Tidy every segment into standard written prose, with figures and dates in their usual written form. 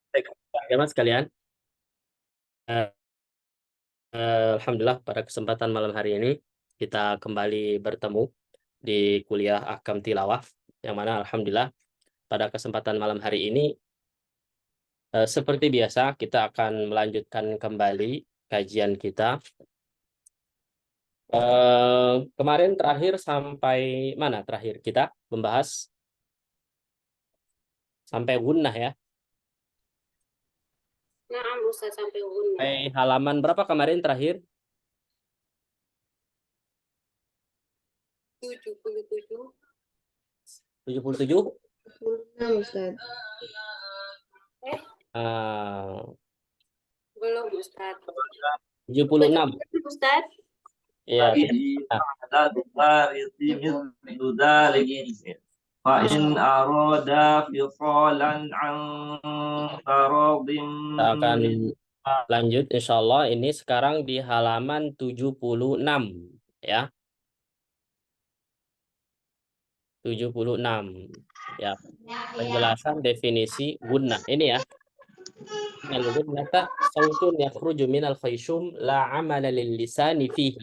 Baik, teman sekalian. Eh, Alhamdulillah pada kesempatan malam hari ini kita kembali bertemu di kuliah Ahkam Tilawah, yang mana alhamdulillah pada kesempatan malam hari ini seperti biasa kita akan melanjutkan kembali kajian kita. Kemarin terakhir sampai mana terakhir kita membahas sampai gunnah ya. Nah, Ustaz sampai gunnah. Sampai halaman berapa kemarin terakhir? 77. 77? 76, Ustaz. Belum, Ustaz. 76. Ustaz. Iya. فإن أراد فصالا عن تراض Kita akan lanjut insya Allah. Ini sekarang di halaman 76 ya. 76 ya. Penjelasan definisi gunnah ini ya. Al-gunnata sautun yakhruju minal khayshum la amala lil lisani fihi.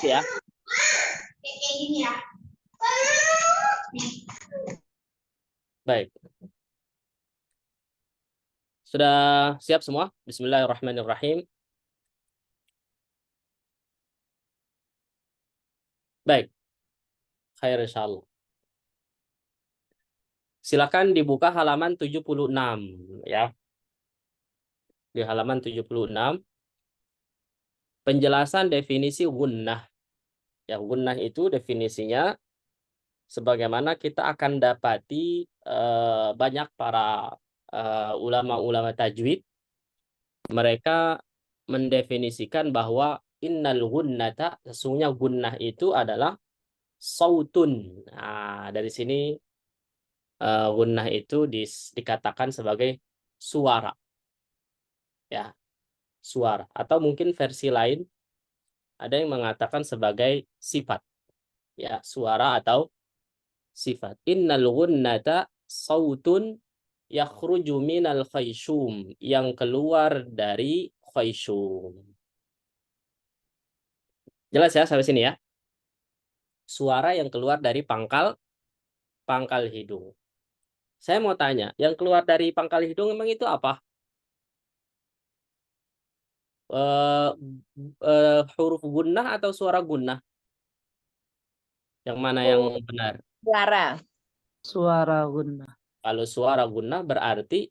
Ya. Baik. Sudah siap semua? Bismillahirrahmanirrahim. Baik. Khair insyaallah. Silakan dibuka halaman 76 ya. Di halaman 76 penjelasan definisi gunnah. Ya, gunnah itu definisinya sebagaimana kita akan dapati banyak para ulama-ulama tajwid, mereka mendefinisikan bahwa innal gunnata, sesungguhnya gunnah itu adalah sautun. Nah, dari sini gunnah itu dikatakan sebagai suara. Ya, suara. Atau mungkin versi lain ada yang mengatakan sebagai sifat. Ya, suara atau sifat. Innal gunnata sautun yakhruju minal khayshum, yang keluar dari khayshum. Jelas ya sampai sini ya? Suara yang keluar dari pangkal hidung. Saya mau tanya, yang keluar dari pangkal hidung memang itu apa? Huruf gunnah atau suara gunnah? Yang mana yang benar? Suara. Suara gunnah. Kalau suara gunnah berarti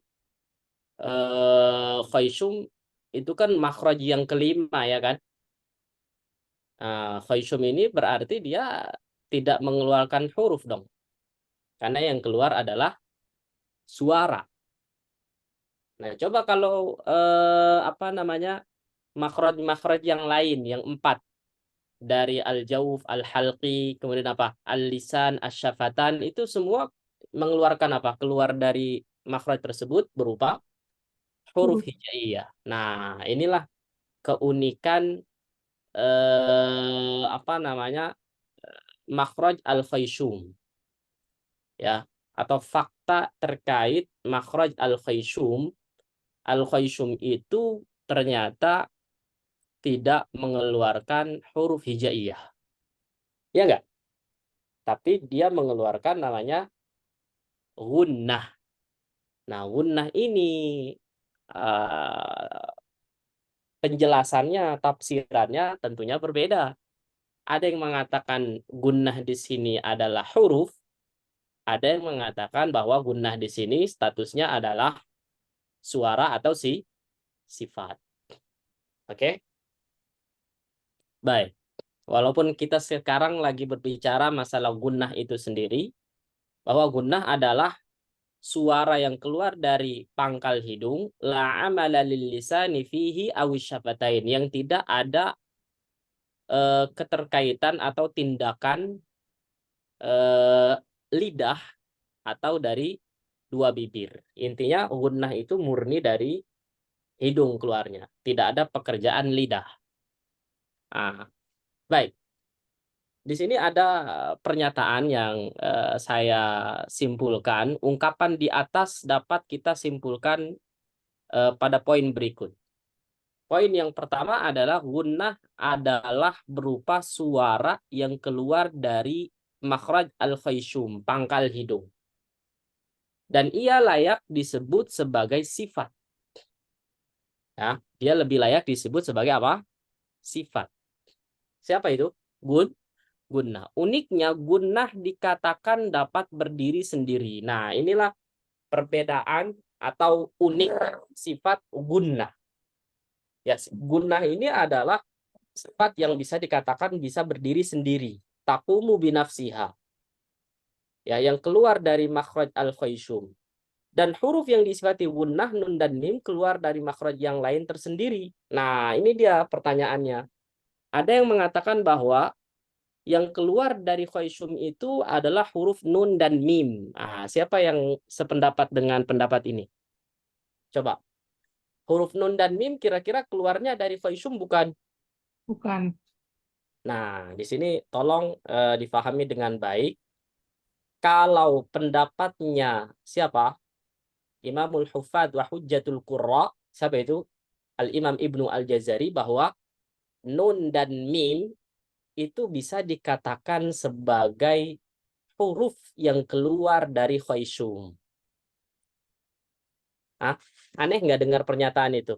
khayshum itu kan makhraj yang kelima ya kan? Nah, khayshum ini berarti dia tidak mengeluarkan huruf dong. Karena yang keluar adalah suara. Nah, coba kalau apa namanya? Makhraj yang lain yang 4 dari al-jauf, al-halqi, kemudian apa? Al-lisan, asy-syafatan, itu semua mengeluarkan apa? Keluar dari makhraj tersebut berupa huruf hijaiyah. Nah, inilah keunikan apa namanya? Makhraj al-khayshum. Ya, atau fakta terkait makhraj al-khayshum. Al-khayshum itu ternyata tidak mengeluarkan huruf hijaiyah. Ya enggak? Tapi dia mengeluarkan namanya gunnah. Nah, gunnah ini penjelasannya, tafsirannya tentunya berbeda. Ada yang mengatakan gunnah di sini adalah huruf, ada yang mengatakan bahwa gunnah di sini statusnya adalah suara atau sifat. Oke? Baik. Walaupun kita sekarang lagi berbicara masalah gunnah itu sendiri, bahwa gunnah adalah suara yang keluar dari pangkal hidung, la amala lil lisani fihi awisyafatain, yang tidak ada keterkaitan atau tindakan lidah atau dari dua bibir. Intinya gunnah itu murni dari hidung keluarnya, tidak ada pekerjaan lidah. Ah, baik. Di sini ada pernyataan yang saya simpulkan, ungkapan di atas dapat kita simpulkan pada poin berikut. Poin yang pertama adalah gunnah adalah berupa suara yang keluar dari makhraj al-khayshum, pangkal hidung. Dan ia layak disebut sebagai sifat. Ya, dia lebih layak disebut sebagai apa? Sifat. Siapa itu? Gunnah. Uniknya gunnah dikatakan dapat berdiri sendiri. Nah, inilah perbedaan atau unik sifat gunnah. Ya, gunnah ini adalah sifat yang bisa dikatakan bisa berdiri sendiri. Taqumu binafsiha. Ya, yang keluar dari makhraj al-khayshum. Dan huruf yang disifati gunnah, nun dan mim keluar dari makhraj yang lain tersendiri. Nah, ini dia pertanyaannya. Ada yang mengatakan bahwa yang keluar dari khayshum itu adalah huruf nun dan mim. Nah, siapa yang sependapat dengan pendapat ini? Coba. Huruf nun dan mim kira-kira keluarnya dari khayshum bukan? Bukan. Nah, di sini tolong difahami dengan baik. Kalau pendapatnya siapa? Imamul Huffaz wa Hujjatul Qurra. Siapa itu? Al-Imam Ibnu Al-Jazari, bahwa nun dan mim itu bisa dikatakan sebagai huruf yang keluar dari khayshum. Aneh nggak dengar pernyataan itu?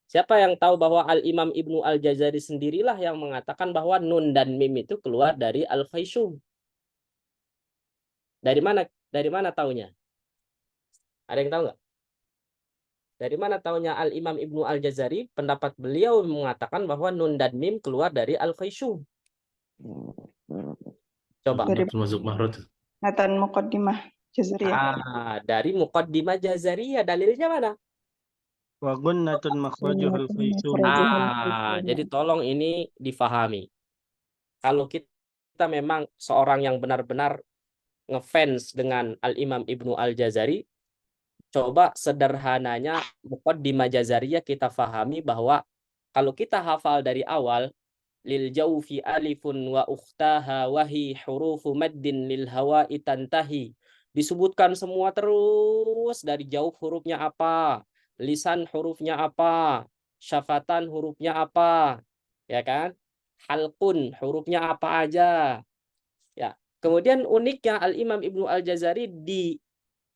Siapa yang tahu bahwa Al-Imam Ibnu Al-Jazari sendirilah yang mengatakan bahwa nun dan mim itu keluar dari al-khayshum? Dari mana taunya? Ada yang tahu nggak? Dari mana taunya Al-Imam Ibnu Al-Jazari? Pendapat beliau mengatakan bahwa nun dan mim keluar dari al-khayshum. Coba. Dari Masuk mahrud. Matan Muqaddimah Jazariyah. Dari Muqaddimah Jazariyah. Dalilnya mana? Wa gunnatun makhrajuhul khayshum. Jadi tolong ini difahami. Kalau kita memang seorang yang benar-benar ngefans dengan Al-Imam Ibnu Al-Jazari, coba sederhananya Muqaddimah Jazariyah kita fahami bahwa kalau kita hafal dari awal, lil jawfi alifun wa ukhtaha wahi hurufu maddin lil hawa'i tantahi. Disebutkan semua terus, dari jauh hurufnya apa, lisan hurufnya apa, syafatan hurufnya apa, ya kan? Halqun hurufnya apa aja. Ya. Kemudian uniknya Al-Imam Ibnu Al-Jazari di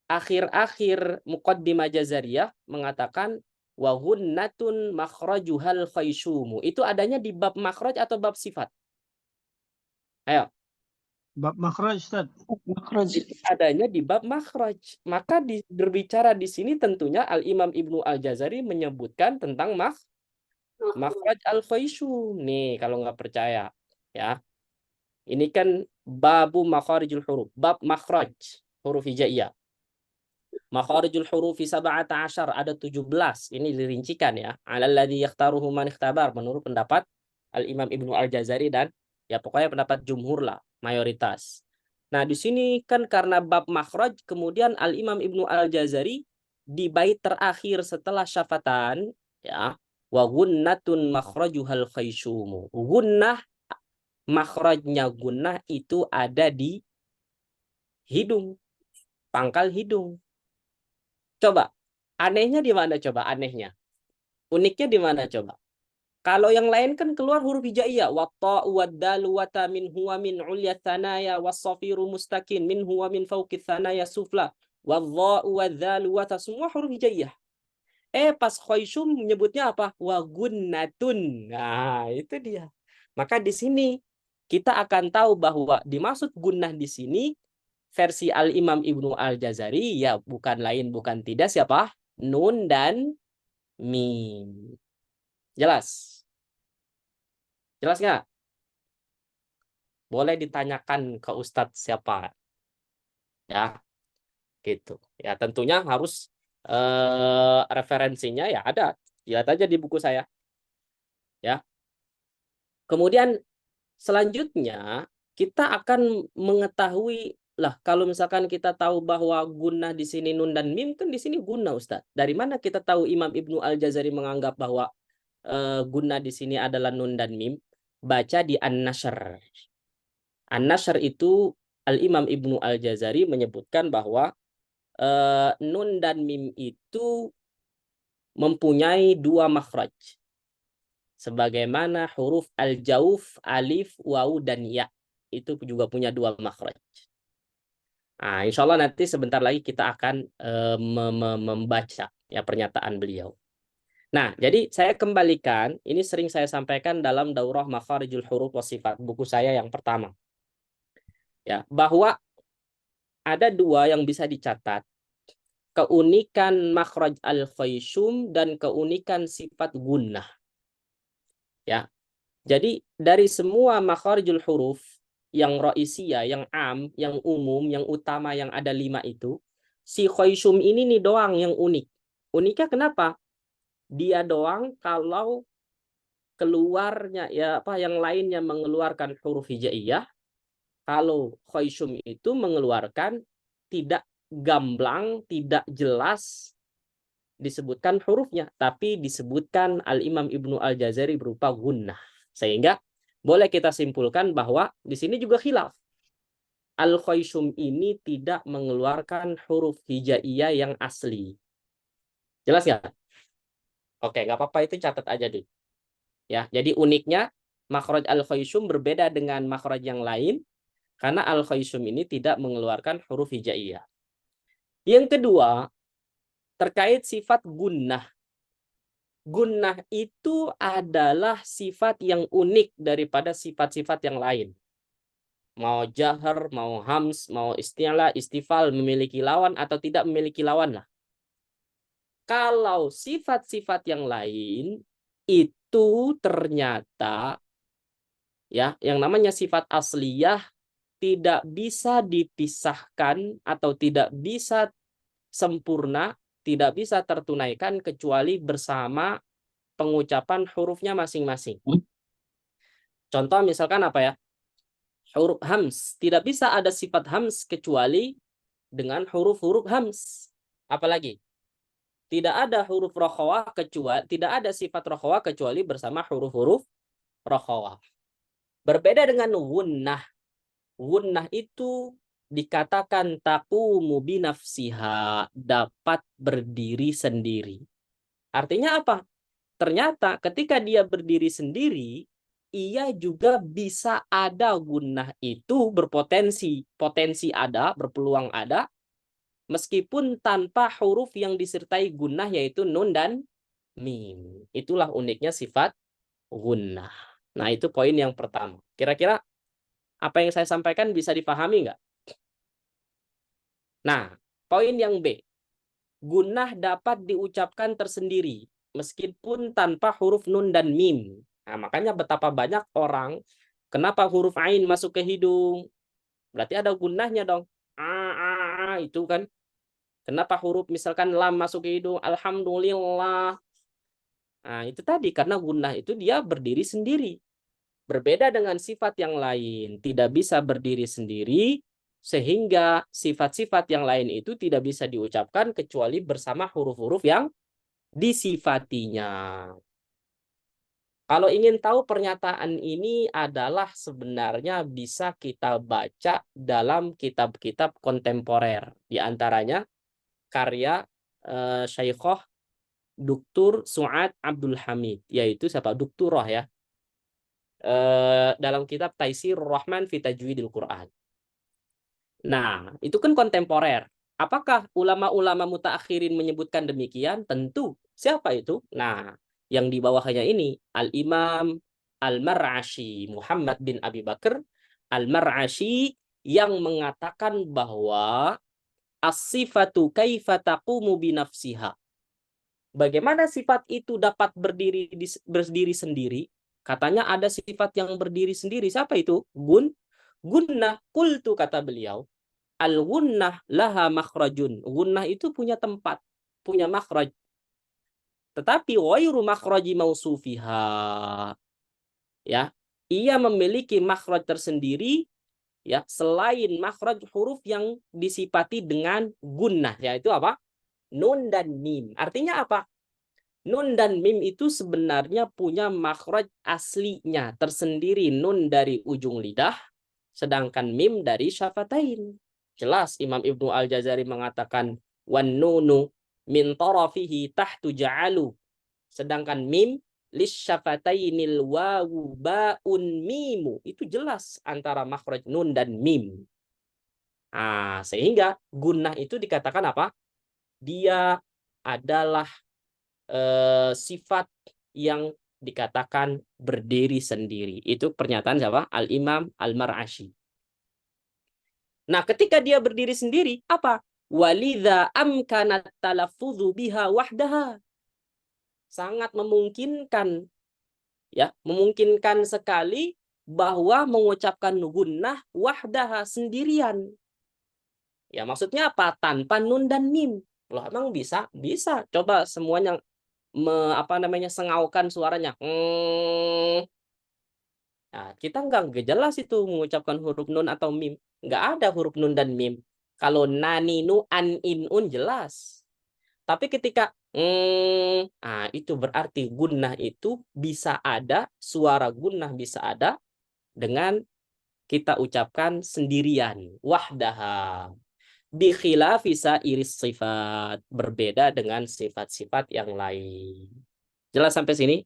akhir-akhir Muqaddimah Jazariyah mengatakan wa gunnatun makhrajuhal khaysyumu. Itu adanya di bab makhraj atau bab sifat? Ayo. Bab makhraj, Ustaz. Makhraj. Adanya di bab makhraj. Maka berbicara di sini tentunya Al-Imam Ibnu Al-Jazari menyebutkan tentang makhraj al-khaysyum. Nih kalau nggak percaya, ya. Ini kan babu makharijul huruf, bab makhraj huruf hijaiyah. Makharijul hurufi 17 ada 17. Ini dirincikan ya. Alalladzi yakhtaruhu man ikhtabar menurut pendapat Al-Imam Ibnu Al-Jazari dan ya pokoknya pendapat jumhur lah, mayoritas. Nah, di sini kan karena bab makhraj, kemudian Al-Imam Ibnu Al-Jazari di bait terakhir setelah syafatan ya, wa gunnatun makhrajuhal khaysyumu. Gunnah, makhrajnya gunnah itu ada di hidung, pangkal hidung. Coba, anehnya di mana coba anehnya? Uniknya di mana coba? Kalau yang lain kan keluar huruf hijaiyah, wa ta'u wad dalu wa ta min huwa min ulya tsanaya was safiru mustaqim min huwa min fawqi tsanaya sufla wa dha'u wad dalu wa ta, semua huruf hijaiyah. Pas khaysyum menyebutnya apa? Wa gunnatun. Nah, itu dia. Maka di sini kita akan tahu bahwa dimaksud gunnah di sini versi Al-Imam Ibnu Al-Jazari ya bukan lain bukan tidak siapa? Nun dan mim. Jelas? Jelas nggak? Boleh ditanyakan ke Ustadz siapa? Ya, gitu. Ya tentunya harus referensinya ya ada. Lihat aja di buku saya. Ya. Kemudian selanjutnya kita akan mengetahui lah kalau misalkan kita tahu bahwa gunnah di sini nun dan mim kan di sini gunnah Ustadz. Dari mana kita tahu Imam Ibnu Al-Jazari menganggap bahwa gunnah di sini adalah nun dan mim? Baca di An-Nashr. An-Nashr itu Al-Imam Ibnu Al-Jazari menyebutkan bahwa nun dan mim itu mempunyai dua makhraj. Sebagaimana huruf al-jauf, alif, waw, dan ya. Itu juga punya dua makhraj. Nah, insya Allah nanti sebentar lagi kita akan membaca ya pernyataan beliau. Nah, jadi saya kembalikan, ini sering saya sampaikan dalam Daurah Makharijul Huruf wa Sifat, buku saya yang pertama. Ya, bahwa ada dua yang bisa dicatat, keunikan makhraj al-khayshum dan keunikan sifat gunnah. Ya. Jadi dari semua makharijul huruf yang ra'isiyah, yang am, yang umum, yang utama, yang ada 5 itu, si khayshum ini nih doang yang unik. Uniknya kenapa? Dia doang kalau keluarnya ya apa yang lainnya mengeluarkan huruf hijaiyah, kalau khayshum itu mengeluarkan tidak gamblang, tidak jelas disebutkan hurufnya, tapi disebutkan Al-Imam Ibnu Al-Jazari berupa gunnah. Sehingga boleh kita simpulkan bahwa di sini juga khilaf. Al-khayshum ini tidak mengeluarkan huruf hijaiyah yang asli. Jelas nggak? Oke, nggak apa-apa, itu catat aja dulu. Ya, jadi uniknya makhraj al-khayshum berbeda dengan makhraj yang lain karena al-khayshum ini tidak mengeluarkan huruf hijaiyah. Yang kedua, terkait sifat gunnah. Gunnah itu adalah sifat yang unik daripada sifat-sifat yang lain. Mau jahar, mau hams, mau isti'la, istifal, memiliki lawan atau tidak memiliki lawan lah. Kalau sifat-sifat yang lain itu ternyata ya yang namanya sifat asliyah tidak bisa dipisahkan atau tidak bisa sempurna, tidak bisa tertunaikan kecuali bersama pengucapan hurufnya masing-masing. Contoh misalkan apa ya? Huruf hams. Tidak bisa ada sifat hams kecuali dengan huruf-huruf hams. Apalagi? Tidak ada huruf rokhawah kecuali, tidak ada sifat rokhawah kecuali bersama huruf-huruf rokhawah. Berbeda dengan gunnah. Gunnah itu dikatakan taqumu binafsiha, dapat berdiri sendiri. Artinya apa? Ternyata ketika dia berdiri sendiri, ia juga bisa ada gunnah itu berpotensi. Potensi ada, berpeluang ada, meskipun tanpa huruf yang disertai gunnah yaitu nun dan mim. Itulah uniknya sifat gunnah. Nah, itu poin yang pertama. Kira-kira apa yang saya sampaikan bisa dipahami nggak? Nah, poin yang B. Gunnah dapat diucapkan tersendiri meskipun tanpa huruf nun dan mim. Nah, makanya betapa banyak orang kenapa huruf ain masuk ke hidung? Berarti ada gunnahnya dong. Itu kan. Kenapa huruf misalkan lam masuk ke hidung? Alhamdulillah. Nah, itu tadi karena gunnah itu dia berdiri sendiri. Berbeda dengan sifat yang lain, tidak bisa berdiri sendiri sehingga sifat-sifat yang lain itu tidak bisa diucapkan kecuali bersama huruf-huruf yang disifatinya. Kalau ingin tahu pernyataan ini adalah sebenarnya bisa kita baca dalam kitab-kitab kontemporer. Di antaranya karya Syaikhah Duktur Su'ad Abdul Hamid, yaitu siapa? Dukturah ya. Dalam kitab Taisirur Rahman fi Tajwidil Quran. Nah, itu kan kontemporer. Apakah ulama-ulama mutaakhirin menyebutkan demikian? Tentu. Siapa itu? Nah, yang di bawahnya ini Al-Imam Al-Mar'ashi, Muhammad bin Abi Bakar Al-Mar'ashi, yang mengatakan bahwa as-sifatu kaifa taqumu binafsiha. Bagaimana sifat itu dapat berdiri sendiri? Katanya ada sifat yang berdiri sendiri. Siapa itu? Gunnah. Qultu, kata beliau. Al-gunnah laha makhrajun. Gunnah itu punya tempat, punya makhraj. Tetapi wairu makhraji mausufiha. Ya, ia memiliki makhraj tersendiri ya, selain makhraj huruf yang disifati dengan gunnah, yaitu apa? Nun dan mim. Artinya apa? Nun dan mim itu sebenarnya punya makhraj aslinya tersendiri. Nun dari ujung lidah, sedangkan mim dari syafatain. Jelas Imam Ibnu Al-Jazari mengatakan wan nunu min tarafihi tahtu ja'alu. Sedangkan mim lisyafatainil wawu ba'un mimu. Itu jelas antara makhraj nun dan mim. Sehingga gunnah itu dikatakan apa? Dia adalah sifat yang dikatakan berdiri sendiri. Itu pernyataan siapa? Al-Imam Al-Mar'ashi. Nah, ketika dia berdiri sendiri, apa? Walidha amkanat talaffudhu biha wahdaha. Sangat memungkinkan, ya, memungkinkan sekali bahwa mengucapkan gunnah wahdaha sendirian. Ya, maksudnya apa? Tanpa nun dan mim. Loh, emang bisa? Bisa. Coba semuanya sengaukan suaranya. Nah, kita nggak jelas itu mengucapkan huruf nun atau mim. Nggak ada huruf nun dan mim. Kalau naninu, an, inun jelas. Tapi ketika itu berarti gunnah itu bisa ada, suara gunnah bisa ada dengan kita ucapkan sendirian. Wahdaha. Bi khilafi sairis sifat, berbeda dengan sifat-sifat yang lain. Jelas sampai sini?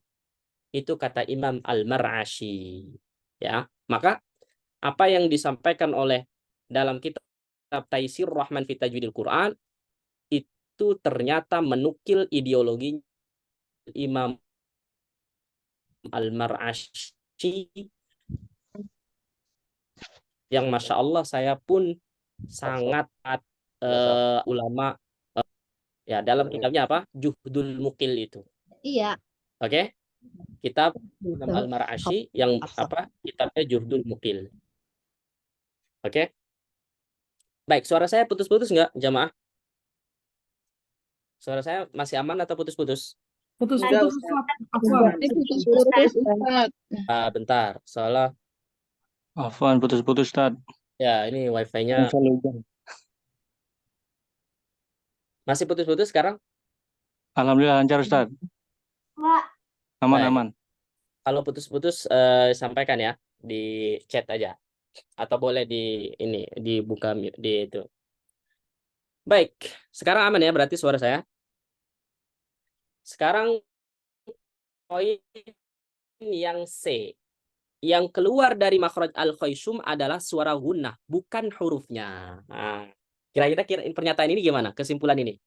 Itu kata Imam Al-Mar'ashi. Ya, maka apa yang disampaikan oleh dalam kitab Taisir Rahman fi Tajwidil Quran itu ternyata menukil ideologi Imam Al-Mar'ashi yang Masya Allah saya pun sangat ulama ya dalam kitabnya apa? Juhdul Mukil itu. Iya. Oke? Kitab Imam Al-Mar'ashi yang apa? Kitabnya Juhdul Mukil. Oke? Baik, suara saya putus-putus nggak, jamaah? Suara saya masih aman atau putus-putus? Putus-putus, Ustaz. Bentar, soalnya Afwan, putus-putus, Ustaz. ya ini wifi-nya masih putus-putus sekarang? Alhamdulillah lancar, Ustaz. Aman-aman. Kalau putus-putus sampaikan ya di chat aja atau boleh dibuka di itu. Baik, sekarang aman ya berarti suara saya. Sekarang poin yang C. Yang keluar dari makhraj al-khaysum adalah suara gunnah, bukan hurufnya. Nah, kira-kira pernyataan ini gimana? Kesimpulan ini.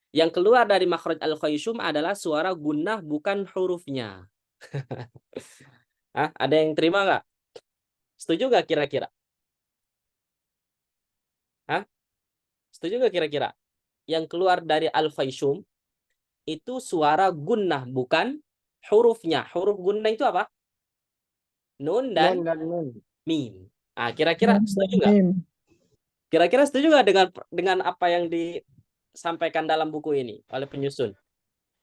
Yang keluar dari makhraj al-khaysum adalah suara gunnah, bukan hurufnya. Ada yang terima nggak? Setuju nggak kira-kira? Setuju nggak kira-kira? Yang keluar dari al-khaysum itu suara gunnah, bukan hurufnya. Huruf gunnah itu apa? Nun dan mim. Kira-kira setuju nggak? Kira-kira setuju nggak dengan apa yang disampaikan dalam buku ini oleh penyusun?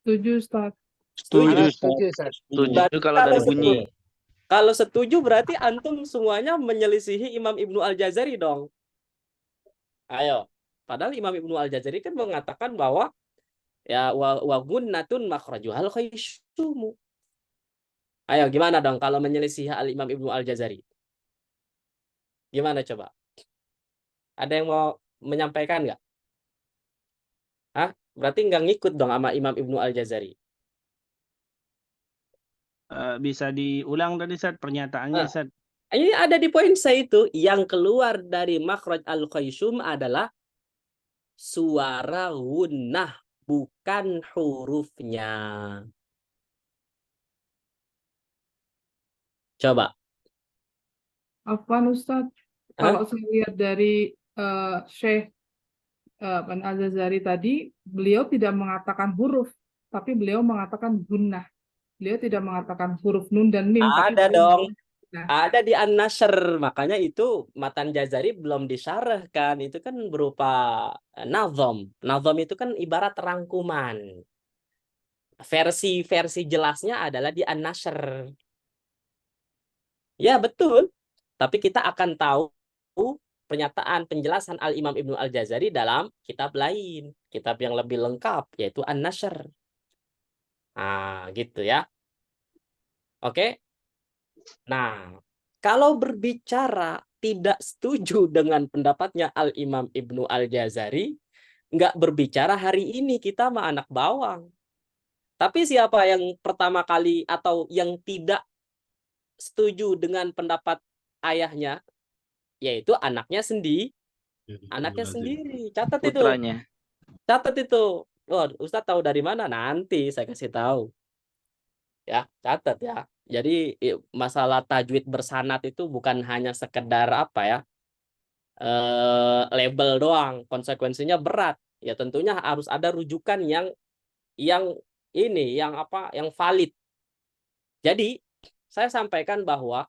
Setuju, Ustaz. Setuju, Ustaz. Setuju kalau dari bunyi. Kalau setuju berarti antum semuanya menyelisihi Imam Ibnu Al-Jazari dong. Ayo. Padahal Imam Ibnu Al-Jazari kan mengatakan bahwa ya wa gunnatun makhrajuhal khaysyum. Ayo gimana dong kalau menyelisihi Al-Imam Ibnu Al-Jazari? Gimana coba? Ada yang mau menyampaikan nggak? Berarti nggak ngikut dong sama Imam Ibnu Al-Jazari. Bisa diulang tadi, Ustaz, pernyataannya, Ustaz. Ini ada di poin saya itu. Yang keluar dari makhraj al-khaysum adalah suara gunnah, bukan hurufnya. Coba. Afwan, Ustaz. Kalau saya lihat dari Syekh Al-Jazari tadi, beliau tidak mengatakan huruf, tapi beliau mengatakan gunnah. Beliau tidak mengatakan huruf nun dan mim. Ada dong. Ada di An-Nashr. Makanya itu Matan Jazari belum disyarahkan. Itu kan berupa nazom. Nazom itu kan ibarat rangkuman. Versi jelasnya adalah di An-Nashr. Ya, betul. Tapi kita akan tahu pernyataan penjelasan Al-Imam Ibnu Al-Jazari dalam kitab lain. Kitab yang lebih lengkap, yaitu An-Nashr. Gitu ya. Oke. Nah, kalau berbicara tidak setuju dengan pendapatnya Al-Imam Ibnu Al-Jazari, nggak berbicara hari ini kita mah anak bawang. Tapi siapa yang pertama kali atau yang tidak setuju dengan pendapat ayahnya, yaitu anaknya sendiri. Anaknya sendiri. Catat itu. Putranya. Catat itu. Oh, Ustadz tahu dari mana? Nanti saya kasih tahu. Ya, catat ya. Jadi masalah tajwid bersanad itu bukan hanya sekedar apa ya, label doang. Konsekuensinya berat. Ya tentunya harus ada rujukan yang ini, yang apa, yang valid. Jadi saya sampaikan bahwa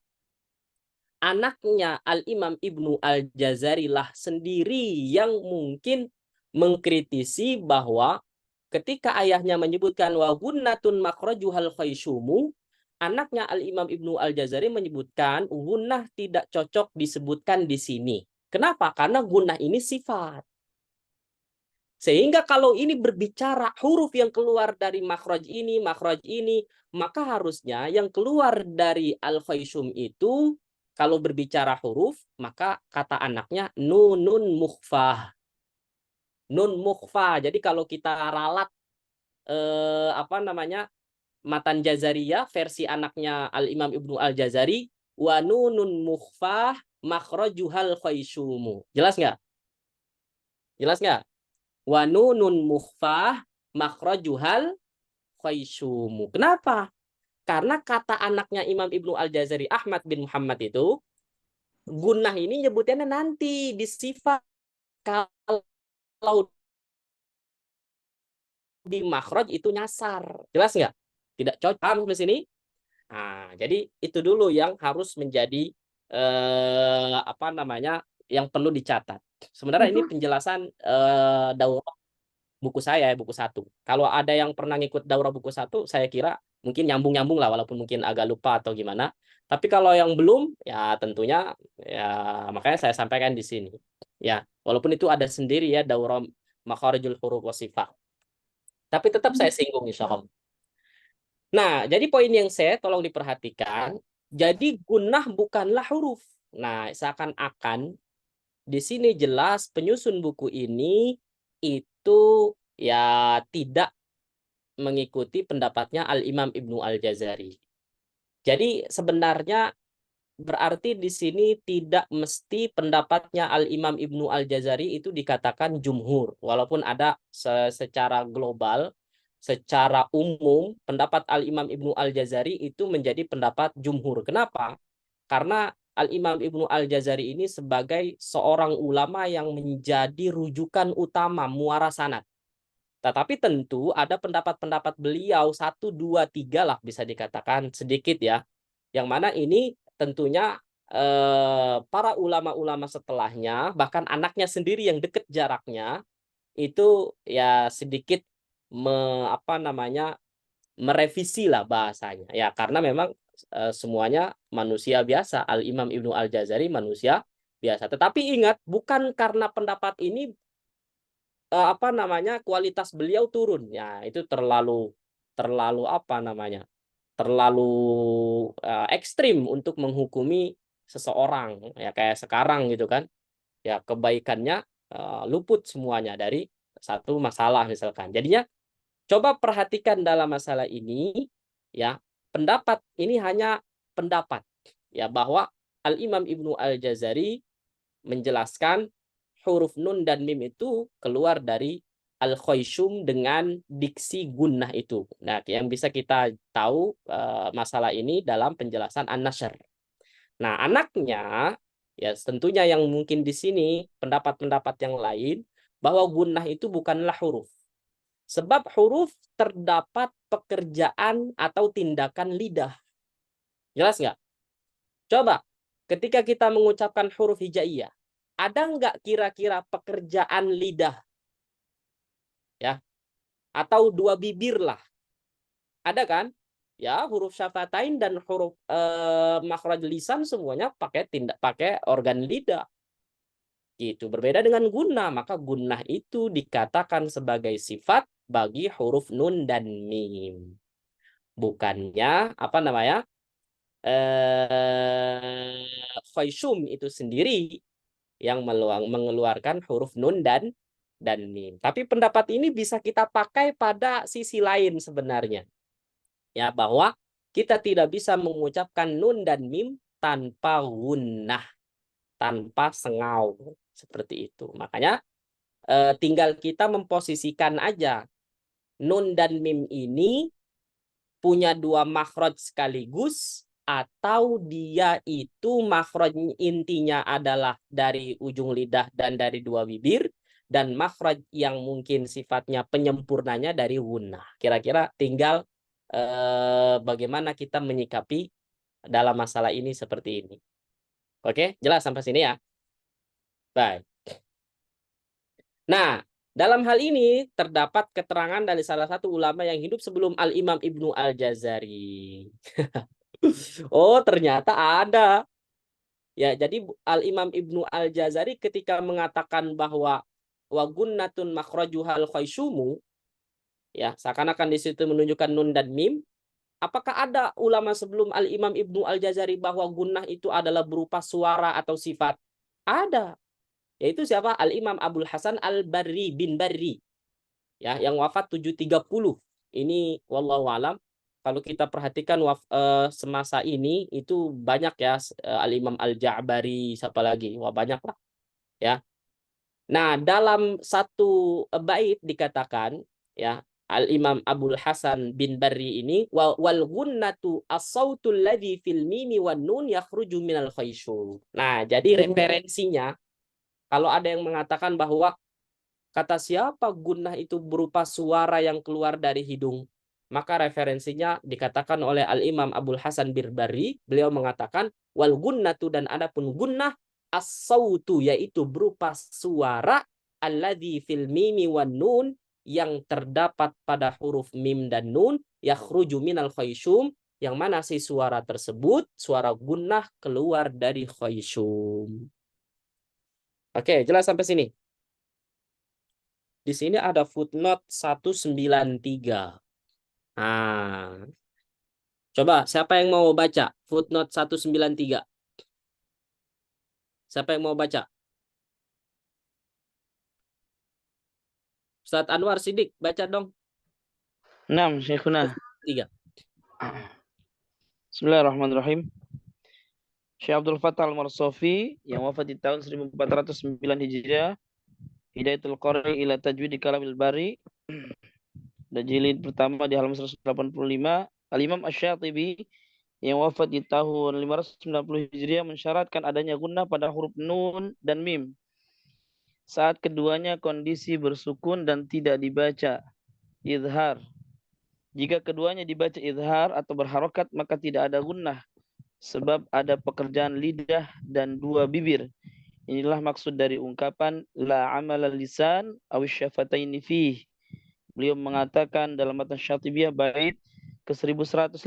anaknya Al-Imam Ibnu Al-Jazari lah sendiri yang mungkin mengkritisi bahwa ketika ayahnya menyebutkan wa gunnatun makhrajuhal khaysyumu, anaknya Al-Imam Ibnu Al-Jazari menyebutkan gunnah tidak cocok disebutkan di sini. Kenapa? Karena gunnah ini sifat. Sehingga kalau ini berbicara huruf yang keluar dari makhraj ini, maka harusnya yang keluar dari al-khaysyum itu kalau berbicara huruf, maka kata anaknya nunun mukhfah. Nun mukhfah. Jadi kalau kita ralat Matan Jazariyah versi anaknya Al-Imam Ibnu Al-Jazari, wa nunun mukhfah makhrajuhal khaysyumu. Jelas nggak? Jelas nggak? Wa nunun mukhfah makhrajuhal khaysyumu. Kenapa? Karena kata anaknya Imam Ibnu Al-Jazari, Ahmad bin Muhammad itu, gunnah ini nyebutannya nanti di sifat. Kalau di makhraj itu nyasar. Jelas nggak? Tidak cocok. Paham di sini? Nah, jadi itu dulu yang harus menjadi yang perlu dicatat. Sebenarnya ini penjelasan daurah buku saya, buku 1. Kalau ada yang pernah ngikut daurah buku 1, saya kira mungkin nyambung-nyambung lah, walaupun mungkin agak lupa atau gimana. Tapi kalau yang belum, ya tentunya ya makanya saya sampaikan di sini. Ya, walaupun itu ada sendiri ya daurah makharijul huruf wa sifat. Tapi tetap saya singgung insya Allah. Nah, jadi poin yang saya tolong diperhatikan. Jadi gunnah bukanlah huruf. Nah, seakan-akan di sini jelas penyusun buku ini itu ya tidak mengikuti pendapatnya Al-Imam Ibnu Al-Jazari. Jadi sebenarnya berarti di sini tidak mesti pendapatnya Al-Imam Ibnu Al-Jazari itu dikatakan jumhur. Walaupun ada secara global, secara umum, pendapat Al-Imam Ibnu Al-Jazari itu menjadi pendapat jumhur. Kenapa? Karena Al-Imam Ibnu Al-Jazari ini sebagai seorang ulama yang menjadi rujukan utama muara sanad. Tetapi tentu ada pendapat-pendapat beliau 1, 2, 3 lah bisa dikatakan sedikit ya. Yang mana ini tentunya para ulama-ulama setelahnya, bahkan anaknya sendiri yang dekat jaraknya, itu ya sedikit merevisi lah bahasanya. Ya karena memang semuanya manusia biasa. Al-Imam Ibnu Al-Jazari manusia biasa. Tetapi ingat, bukan karena pendapat ini kualitas beliau turun. Ya, itu terlalu ekstrim untuk menghukumi seseorang ya kayak sekarang gitu kan. Ya kebaikannya luput semuanya dari satu masalah misalkan. Jadinya coba perhatikan dalam masalah ini ya, pendapat ini hanya pendapat ya bahwa Al-Imam Ibnu Al-Jazari menjelaskan huruf nun dan mim itu keluar dari al-khaysyum dengan diksi gunnah itu. Nah, yang bisa kita tahu masalah ini dalam penjelasan An-Nashr. Nah, anaknya ya tentunya yang mungkin di sini pendapat-pendapat yang lain bahwa gunnah itu bukanlah huruf. Sebab huruf terdapat pekerjaan atau tindakan lidah. Jelas nggak? Coba, ketika kita mengucapkan huruf hijaiyah, ada nggak kira-kira pekerjaan lidah? Ya, atau dua bibir lah. Ada kan? Ya, huruf syafatain dan huruf makhraj lisan semuanya pakai organ lidah. Itu berbeda dengan gunnah, maka gunnah itu dikatakan sebagai sifat bagi huruf nun dan mim. Bukannya khaysyum itu sendiri yang mengeluarkan huruf nun dan dan mim. Tapi pendapat ini bisa kita pakai pada sisi lain sebenarnya. Ya, bahwa kita tidak bisa mengucapkan nun dan mim tanpa gunnah, tanpa sengau seperti itu. Makanya tinggal kita memposisikan aja nun dan mim ini punya dua makhraj sekaligus, atau dia itu makhraj intinya adalah dari ujung lidah dan dari dua bibir, dan makhraj yang mungkin sifatnya penyempurnanya dari gunnah. Kira-kira tinggal bagaimana kita menyikapi dalam masalah ini seperti ini. Oke, jelas sampai sini ya? Baik. Nah, dalam hal ini terdapat keterangan dari salah satu ulama yang hidup sebelum Al-Imam Ibnu Al-Jazari. Oh, ternyata ada. Ya, jadi Al-Imam Ibnu Al-Jazari ketika mengatakan bahwa wa gunnatun makhrajuhal khaishumu, ya, seakan-akan di situ menunjukkan nun dan mim. Apakah ada ulama sebelum Al-Imam Ibnu Al-Jazari bahwa gunnah itu adalah berupa suara atau sifat? Ada. Yaitu siapa? Al-Imam Abul Hasan Al-Barri bin Barri. Ya, yang wafat 730. Ini wallahu alam. Kalau kita perhatikan semasa ini itu banyak ya, Al-Imam Al-Ja'bari, siapa lagi? Wah, banyak lah. Ya. Nah, dalam satu bait dikatakan ya, Al-Imam Abul Hasan bin Barri ini wal gunnatu as-sautul ladzi fil mimi wan nun yakhruju minal khayshum. Nah, jadi referensinya kalau ada yang mengatakan bahwa kata siapa gunnah itu berupa suara yang keluar dari hidung, maka referensinya dikatakan oleh Al-Imam Abul Hasan bin Barri, beliau mengatakan wal gunnatu, dan adapun gunnah as-sautu, yaitu berupa suara alladzi fil mimi wan nun, yang terdapat pada huruf mim dan nun, yakhruju minal khayshum, yang mana si suara tersebut, suara gunnah, keluar dari khayshum. Oke, jelas sampai sini. Di sini ada footnote 193. Nah, coba siapa yang mau baca footnote 193? Siapa yang mau baca? Ustaz Anwar Sidik, baca dong. 6, Syekhuna. 3. Bismillahirrahmanirrahim. Syekh Abdul Fattah Al-Marsofi yang wafat di tahun 1409 Hijriah, Hidayatul Qari ila Tajwid Kalamil Bari, dan jilid pertama di halaman 185. Al-Imam Asy-Syatibi yang wafat di tahun 590 Hijriah mensyaratkan adanya gunnah pada huruf nun dan mim saat keduanya kondisi bersukun dan tidak dibaca izhar. Jika keduanya dibaca izhar atau berharokat, maka tidak ada gunnah, sebab ada pekerjaan lidah dan dua bibir. Inilah maksud dari ungkapan la amala lisan awish syafataini fih. Beliau mengatakan dalam matan Syatibiyah bait ke 1151,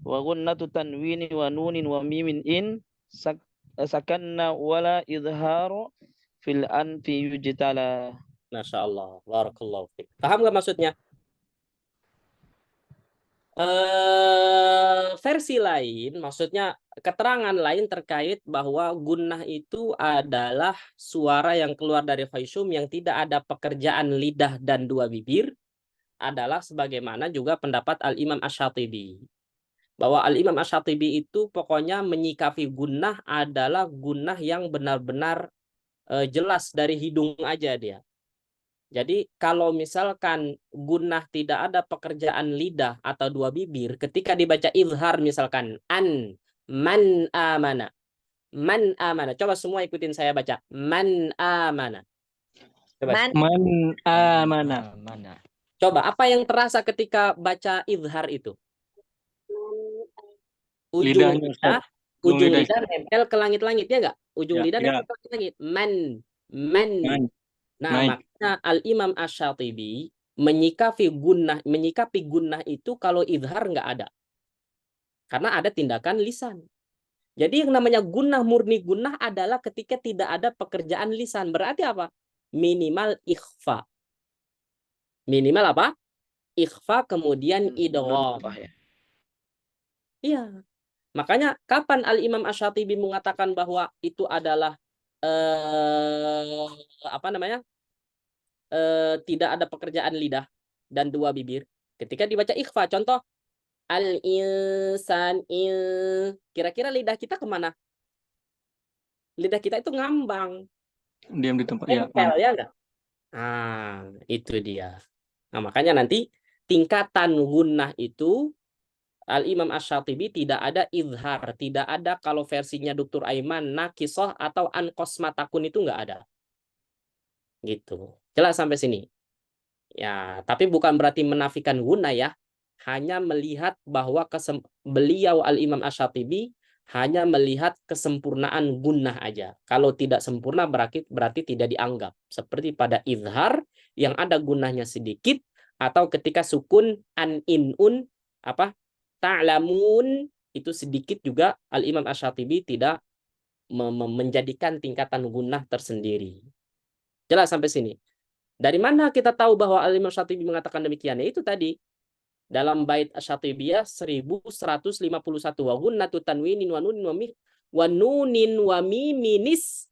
wa gunnatu tanwini wa nunin wa mimin in sakanna wala izharu fil anfi yujtala. Masya Allah, barakallahu fiik. Paham nggak maksudnya? Versi lain, maksudnya keterangan lain terkait bahwa gunnah itu adalah suara yang keluar dari khayshum yang tidak ada pekerjaan lidah dan dua bibir, adalah sebagaimana juga pendapat Al-Imam Asy-Syatibi. Bahwa Al-Imam Asy-Syatibi itu pokoknya menyikapi gunnah adalah gunnah yang benar-benar jelas dari hidung aja dia. Jadi kalau misalkan gunnah tidak ada pekerjaan lidah atau dua bibir, ketika dibaca izhar misalkan man amana. Man amana. Coba semua ikutin saya baca. Man amana. Coba. Man amana. Coba apa yang terasa ketika baca izhar itu? Ujung lidah, nempel ke langit-langit, ya enggak? Ujung lidah nempel ke langit. Man. Nah, makanya Al-Imam Asy-Syatibi menyikapi gunnah itu kalau izhar nggak ada. Karena ada tindakan lisan. Jadi yang namanya gunnah, murni gunnah adalah ketika tidak ada pekerjaan lisan. Berarti apa? Minimal ikhfa. Minimal apa? Ikhfa kemudian idgham. Iya. Makanya kapan Al-Imam Asy-Syatibi mengatakan bahwa itu adalah tidak ada pekerjaan lidah dan dua bibir. Ketika dibaca ikhfa, contoh al-insan kira-kira lidah kita kemana? Lidah kita itu ngambang, Diam di tempat. Ya, nempel ya enggak? Ah, itu dia. Nah, makanya nanti tingkatan gunnah itu Al-Imam Asy-Syatibi tidak ada izhar, tidak ada kalau versinya Dr. Aiman nakisah atau anqos matakun itu enggak ada. Gitu. Jelas sampai sini. Ya, tapi bukan berarti menafikan gunnah ya. Hanya melihat bahwa beliau Al-Imam Asy-Syatibi hanya melihat kesempurnaan gunnah aja. Kalau tidak sempurna berarti tidak dianggap. Seperti pada izhar yang ada gunnahnya sedikit, atau ketika sukun an-in-un ta'lamun itu sedikit juga Al-Imam Asy-Syatibi tidak menjadikan tingkatan gunnah tersendiri. Jelas sampai sini. Dari mana kita tahu bahwa Al-Imam Asy-Syatibi mengatakan demikian? Itu tadi dalam bait Asy-Syatibiyah 1151, wa gunnatu tanwinin wa nunin wa miminis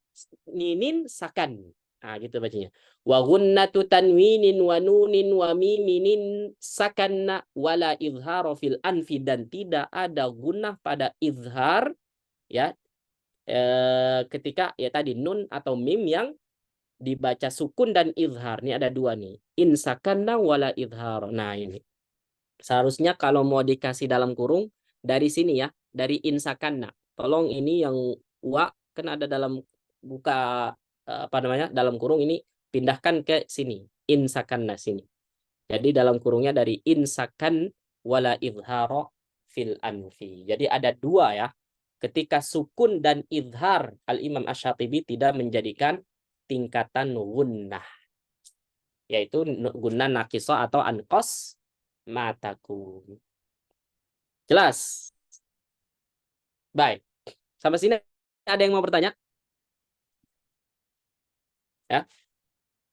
ninin sakan. Nah, gitu bacanya. Wa gunnatu tanwinin wa nunin wa miminin sakanna wala izhara fil anfi, dan tidak ada gunnah pada izhar ya ketika ya tadi nun atau mim yang dibaca sukun dan izhar. Ini ada dua nih. In sakanna wala izhar. Nah, ini. Seharusnya kalau mau dikasih dalam kurung dari sini ya, dari insakanna. Tolong ini yang wa kan ada dalam buka dalam kurung ini pindahkan ke sini, insakanna sini. Jadi dalam kurungnya dari insakan wala izhara fil anfi. Jadi ada dua ya. Ketika sukun dan izhar, Al-Imam Asy-Syatibi tidak menjadikan tingkatan gunnah. Yaitu gunnah nakisah atau anqos mataku. Jelas? Baik. Sampai sini ada yang mau bertanya? Ya.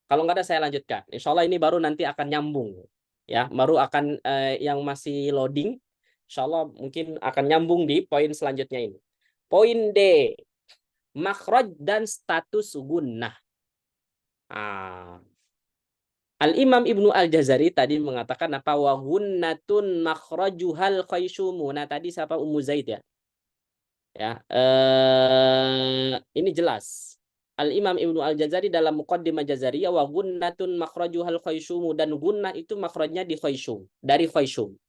Kalau nggak ada saya lanjutkan. Insya Allah ini baru nanti akan nyambung. Ya, baru akan yang masih loading. Insya Allah mungkin akan nyambung di poin selanjutnya ini. Poin D. Makhraj dan status gunnah. Al-Imam Ibnu Al-Jazari tadi mengatakan apa? Wa gunnatun makhrajuhal khaysyumu. Nah, tadi siapa Ummu Zaid ya? Ya, ini jelas. Al-Imam Ibnu Al-Jazari dalam Muqaddimah Jazariyah wa gunnatun makhrajuhal khaysyumu, dan gunnah itu makhrajnya di khaysyum, dari khaysyum.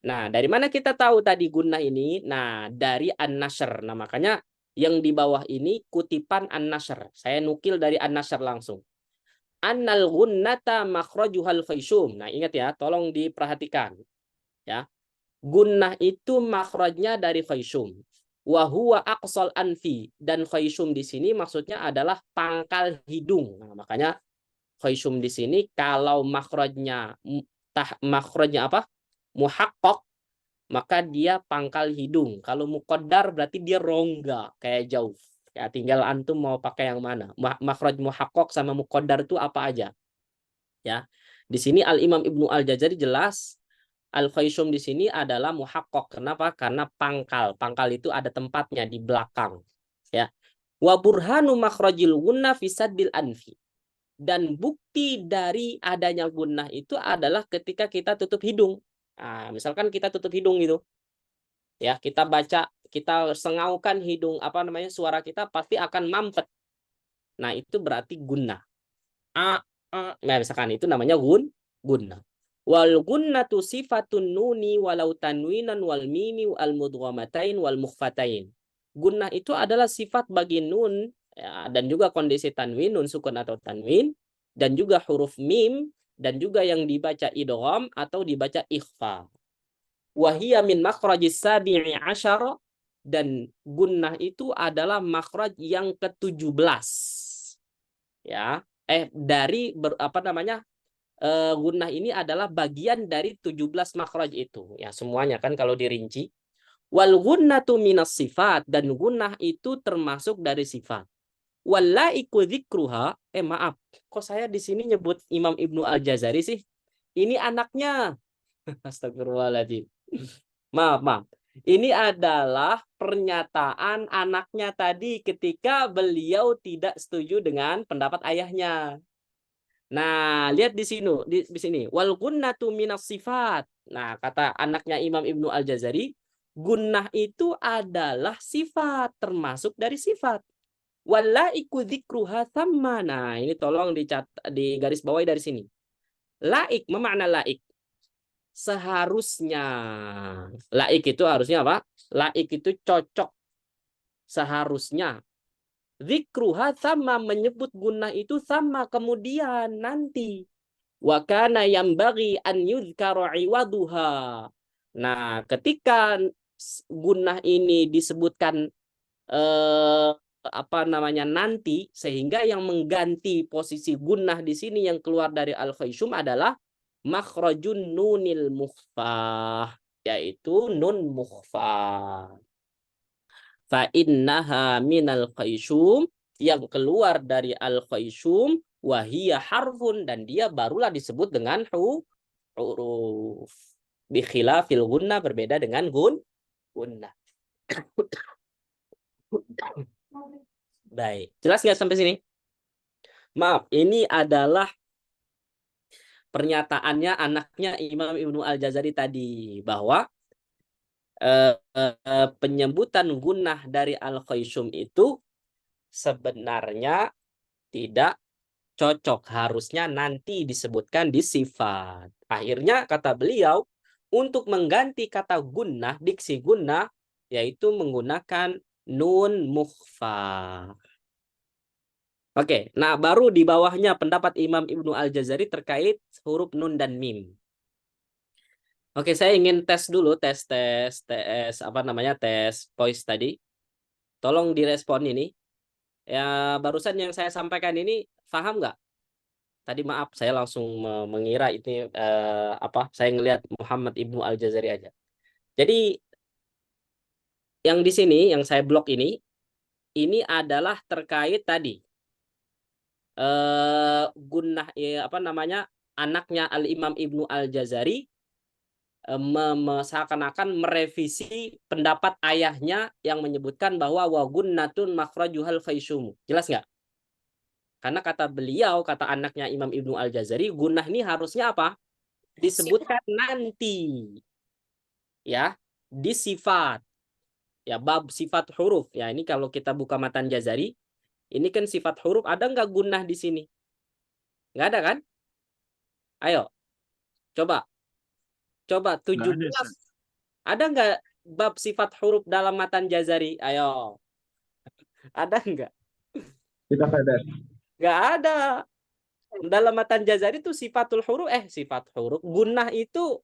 Nah, dari mana kita tahu tadi gunnah ini? Nah, dari An-Nashr. Nah, makanya yang di bawah ini kutipan An-Nashr. Saya nukil dari An-Nashr langsung. Annal gunnata makhrajuhal khaysyum. Nah, ingat ya, tolong diperhatikan. Ya. Gunnah itu makhrajnya dari khaysyum. Wa huwa aqsal anfi, dan khaysyum di sini maksudnya adalah pangkal hidung. Nah, makanya khaysyum di sini kalau makhrajnya apa? Muhaqqaq, maka dia pangkal hidung. Kalau muqaddar berarti dia rongga, kayak jauh. Ya, tinggal antum mau pakai yang mana. Makhraj muhaqqaq sama muqaddar itu apa aja. Ya. Di sini Al-Imam Ibnu Al-Jazari jelas al-khaysyum di sini adalah muhaqqaq. Kenapa? Karena pangkal. Pangkal itu ada tempatnya di belakang. Ya. Wa burhanu makhrajil gunnah fi saddil anfi. Dan bukti dari adanya gunnah itu adalah ketika kita tutup hidung. Nah, misalkan kita tutup hidung gitu. Ya, kita baca, kita sengaukan hidung suara kita pasti akan mampet. Nah, itu berarti gunnah. Nah, misalkan itu namanya gunnah. Wal gunnatu sifatun nuni walau tanwinan wal mimi wal mudghamatain wal mukhfatain. Gunnah itu adalah sifat bagi nun ya, dan juga kondisi tanwin, nun sukun atau tanwin, dan juga huruf mim, dan juga yang dibaca idgham atau dibaca ikhfa. Wahia min makhrajis sabi'i asyara, dan gunnah itu adalah makhraj yang ke-17. Ya, dari gunnah ini adalah bagian dari 17 makhraj itu. Ya, semuanya kan kalau dirinci. Wal gunnatu minas sifat, dan gunnah itu termasuk dari sifat. Wallaiku dzikruha, maaf, kok saya di sini nyebut Imam Ibnu Al-Jazari sih? Ini anaknya. Astagfirullahaladzim. Maaf. Ini adalah pernyataan anaknya tadi ketika beliau tidak setuju dengan pendapat ayahnya. Nah, lihat di sini, di sini. Wal gunnatu minas sifat. Nah, kata anaknya Imam Ibnu Al-Jazari, gunnah itu adalah sifat, termasuk dari sifat. Walaiku dzikruha thamma. Nah, ini tolong di garis bawahi dari sini. Laik, memakna laik. Seharusnya. Laik itu harusnya apa? Laik itu cocok. Seharusnya. Dzikruha sama menyebut gunnah itu sama kemudian nanti. Wa kana yambaghi an yudhkara iwaduha. Nah, ketika gunnah ini disebutkan apa namanya nanti, sehingga yang mengganti posisi gunnah di sini yang keluar dari al-khayshum adalah makhrajun nunil mukhfah, yaitu nun mukhfah. Fa innaha minal khayshum, yang keluar dari al-khayshum, wahiyya harfun, dan dia barulah disebut dengan huruf. Bi khilafil gunnah, berbeda dengan gunnah. Baik, jelas nggak sampai sini? Maaf, ini adalah pernyataannya anaknya Imam Ibnu Al-Jazari tadi, bahwa penyebutan gunnah dari al-khayshum itu sebenarnya tidak cocok, harusnya nanti disebutkan di sifat. Akhirnya kata beliau, untuk mengganti kata gunnah, diksi gunnah, yaitu menggunakan nun mukhfah. Oke, nah baru di bawahnya pendapat Imam Ibnu Al-Jazari terkait huruf nun dan mim. Oke, saya ingin tes dulu, tes apa namanya, tes voice tadi. Tolong direspon ini. Ya, barusan yang saya sampaikan ini paham nggak? Tadi maaf, saya langsung mengira ini apa? Saya ngelihat Muhammad Ibnu Al-Jazari aja. Jadi yang di sini, yang saya blok ini adalah terkait tadi gunnah, apa namanya, anaknya Al-Imam Ibnu Al-Jazari seakan-akan merevisi pendapat ayahnya yang menyebutkan bahwa wa gunnatun makhrajuhal khayshum. Jelas nggak? Karena kata beliau, kata anaknya Imam Ibnu Al-Jazari, gunnah ini harusnya apa? Disebutkan nanti. Ya, di sifat. Ya, bab sifat huruf. Ya, ini kalau kita buka Matan Jazari, ini kan sifat huruf, ada nggak gunnah di sini? Nggak ada kan? Ayo, coba 17. Ada nggak bab sifat huruf dalam Matan Jazari? Ayo. Ada nggak? Tidak ada. Nggak ada. Dalam Matan Jazari itu sifat huruf. Gunnah itu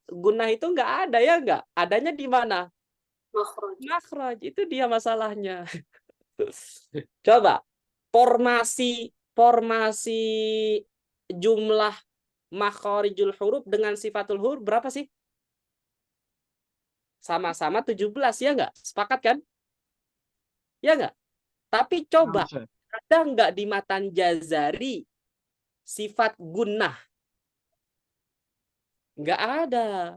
nggak ada, ya nggak? Adanya di mana? Makhraj. Itu dia masalahnya. Coba formasi jumlah makharijul huruf dengan sifatul huruf berapa sih? Sama-sama 17, ya nggak? Sepakat kan? Ya nggak? Tapi coba, ada nggak di Matan Jazari sifat gunnah? Nggak ada.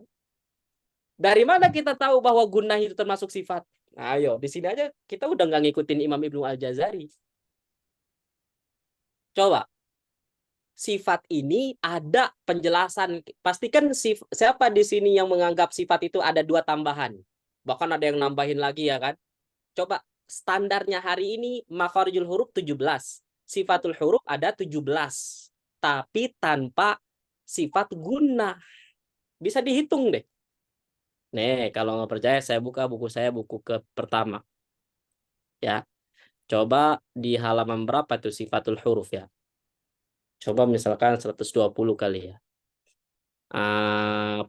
Dari mana kita tahu bahwa gunnah itu termasuk sifat? Nah, ayo, di sini aja kita udah nggak ngikutin Imam Ibnu Al-Jazari. Coba. Sifat ini ada penjelasan. Pastikan siapa di sini yang menganggap sifat itu ada 2 tambahan. Bahkan ada yang nambahin lagi, ya kan? Coba, standarnya hari ini makharijul huruf 17. Sifatul huruf ada 17. Tapi tanpa sifat gunnah. Bisa dihitung deh. Nih, kalau nggak percaya, saya buka buku saya, buku ke pertama. Ya. Coba di halaman berapa tuh sifatul huruf, ya? Coba misalkan 120 kali, ya.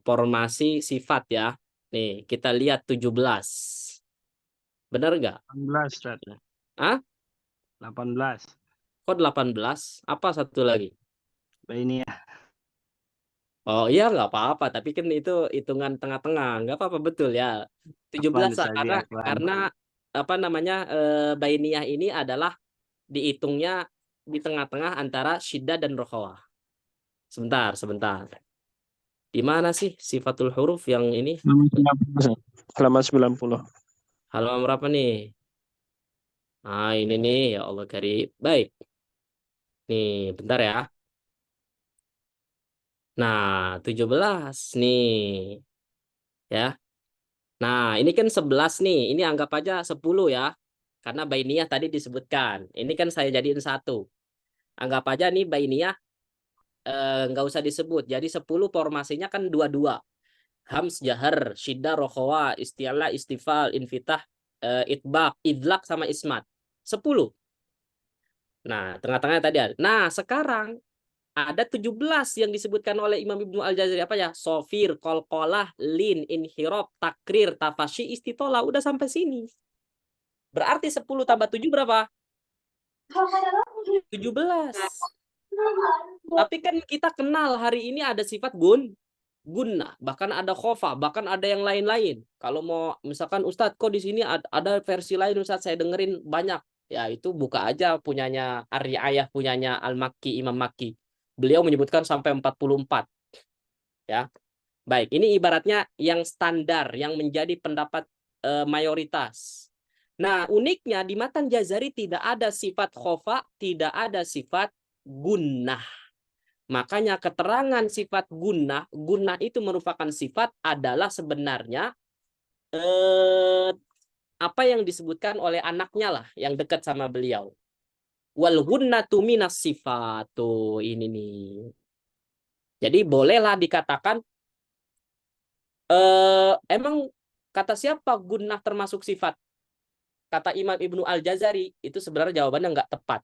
Formasi sifat, ya. Nih, kita lihat 17. Benar nggak? 18, Ustaz. Hah? 18. Kok 18? Apa satu lagi? Ini ya. Oh iya, nggak apa-apa. Tapi kan itu hitungan tengah-tengah. Nggak apa-apa, betul ya. 17 karena apa namanya, bainiyah ini adalah dihitungnya di tengah-tengah antara syiddah dan rokhawah. Sebentar. Di mana sih sifatul huruf yang ini? Halaman 90. Halaman berapa nih? Nah, ini nih, ya Allah karim. Baik. Nih, bentar ya. Nah, 17 nih. Ya. Nah, ini kan 11 nih. Ini anggap aja 10 ya. Karena bainiyah tadi disebutkan. Ini kan saya jadiin 1. Anggap aja nih bainiyah nggak usah disebut. Jadi 10 formasinya kan 22. Hams, jahar, syiddah, rokhawa, isti'la, istifal, infitah, itbaq, idlaq, sama ismat. 10. Nah, tengah-tengahnya tadi ada. Nah, sekarang ada 17 yang disebutkan oleh Imam Ibnu Al-Jazari. Apa ya? Sofir, kolkolah, lin, inhirab, takrir, tafasyi, istitola. Udah sampai sini. Berarti 10 tambah 7 berapa? 17. Tapi kan kita kenal hari ini ada sifat gunnah, bahkan ada khofa, bahkan ada yang lain-lain. Kalau mau misalkan Ustadz kok di sini ada versi lain Ustadz, saya dengerin banyak. Ya itu buka aja punyanya Ar-Ri'ayah, punyanya Al-Makki, Imam Makki. Beliau menyebutkan sampai 44. Ya. Baik, ini ibaratnya yang standar, yang menjadi pendapat mayoritas. Nah, uniknya di matan Jazari tidak ada sifat khofa, tidak ada sifat gunnah. Makanya keterangan sifat gunnah itu merupakan sifat adalah sebenarnya apa yang disebutkan oleh anaknya lah, yang dekat sama beliau. Wal gunnatu minas sifat. Tuh, ini nih. Jadi bolehlah dikatakan emang kata siapa gunnah termasuk sifat? Kata Imam Ibnu Al-Jazari, itu sebenarnya jawabannya nggak tepat.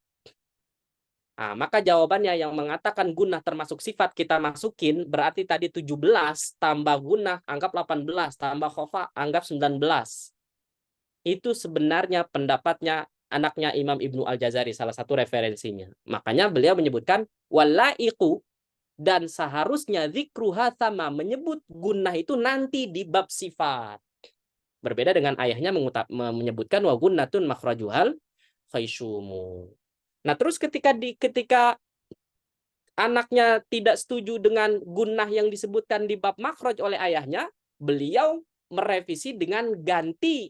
Nah, maka jawabannya yang mengatakan gunnah termasuk sifat kita masukin, berarti tadi 17 tambah gunnah, anggap 18, tambah khofa, anggap 19. Itu sebenarnya pendapatnya anaknya Imam Ibnu Al-Jazari, salah satu referensinya. Makanya beliau menyebutkan, walaiku, dan seharusnya zikruha sama, menyebut gunnah itu nanti di bab sifat. Berbeda dengan ayahnya menyebutkan wa gunnatun makhrajuhal khaysyumu. Nah, terus ketika anaknya tidak setuju dengan gunnah yang disebutkan di bab makhraj oleh ayahnya, beliau merevisi dengan ganti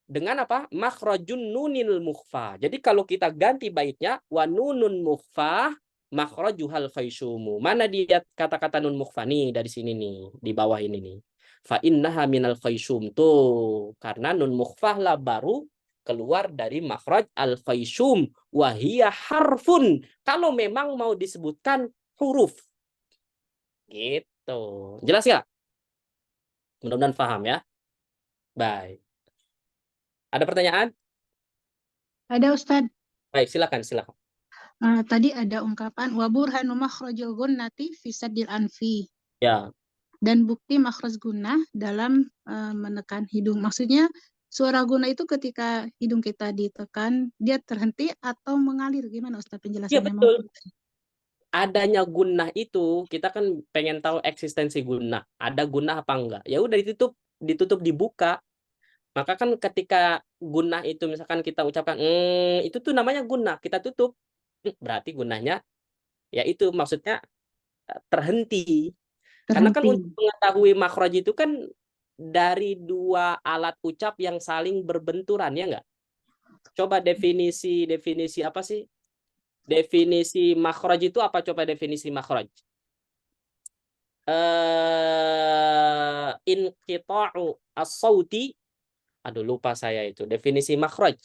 dengan apa? Makhrajun nunil mukhfa. Jadi kalau kita ganti baitnya wa nunun mukhfa makhrajuhal khaysyumu. Mana dia kata-kata nun mukhfa nih dari sini nih, di bawah ini nih. Fa innaha minal khaysyum tuh. Karena nun mukhfa lah baru keluar dari makhraj al-khaysyum wahiyah harfun, kalau memang mau disebutkan huruf gitu. Jelas ya? Mudah-mudahan paham ya. Baik, ada pertanyaan? Ada Ustadz. Baik, silakan. Tadi ada ungkapan wa burhanu makhrajul gunnati fi saddil anfi. Ya. Dan bukti makhraj gunnah dalam menekan hidung. Maksudnya suara gunnah itu ketika hidung kita ditekan, dia terhenti atau mengalir. Gimana Ustaz penjelasannya? Iya, betul. Adanya gunnah itu, kita kan pengen tahu eksistensi gunnah. Ada gunnah apa enggak? Ya udah ditutup dibuka. Maka kan ketika gunnah itu misalkan kita ucapkan itu tuh namanya gunnah, kita tutup. Berarti gunnahnya ya itu maksudnya terhenti. Karena kan untuk mengetahui makhraj itu kan dari dua alat ucap yang saling berbenturan, ya enggak? Coba definisi apa sih? Definisi makhraj itu apa? Coba definisi makhraj. Inqita'u as-sauti. Aduh, lupa saya itu. Definisi makhraj.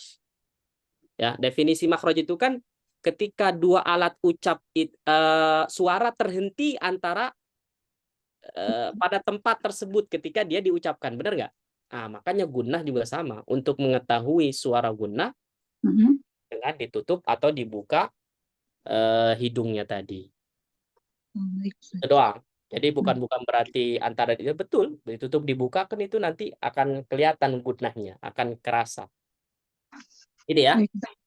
Ya, definisi makhraj itu kan ketika dua alat ucap suara terhenti antara pada tempat tersebut ketika dia diucapkan, benar nggak? Nah, makanya gunnah juga sama. Untuk mengetahui suara gunnah dengan ditutup atau dibuka hidungnya tadi. Itu doang. Jadi bukan berarti antara itu betul ditutup dibuka kan itu nanti akan kelihatan gunnahnya, akan kerasa. Ini ya.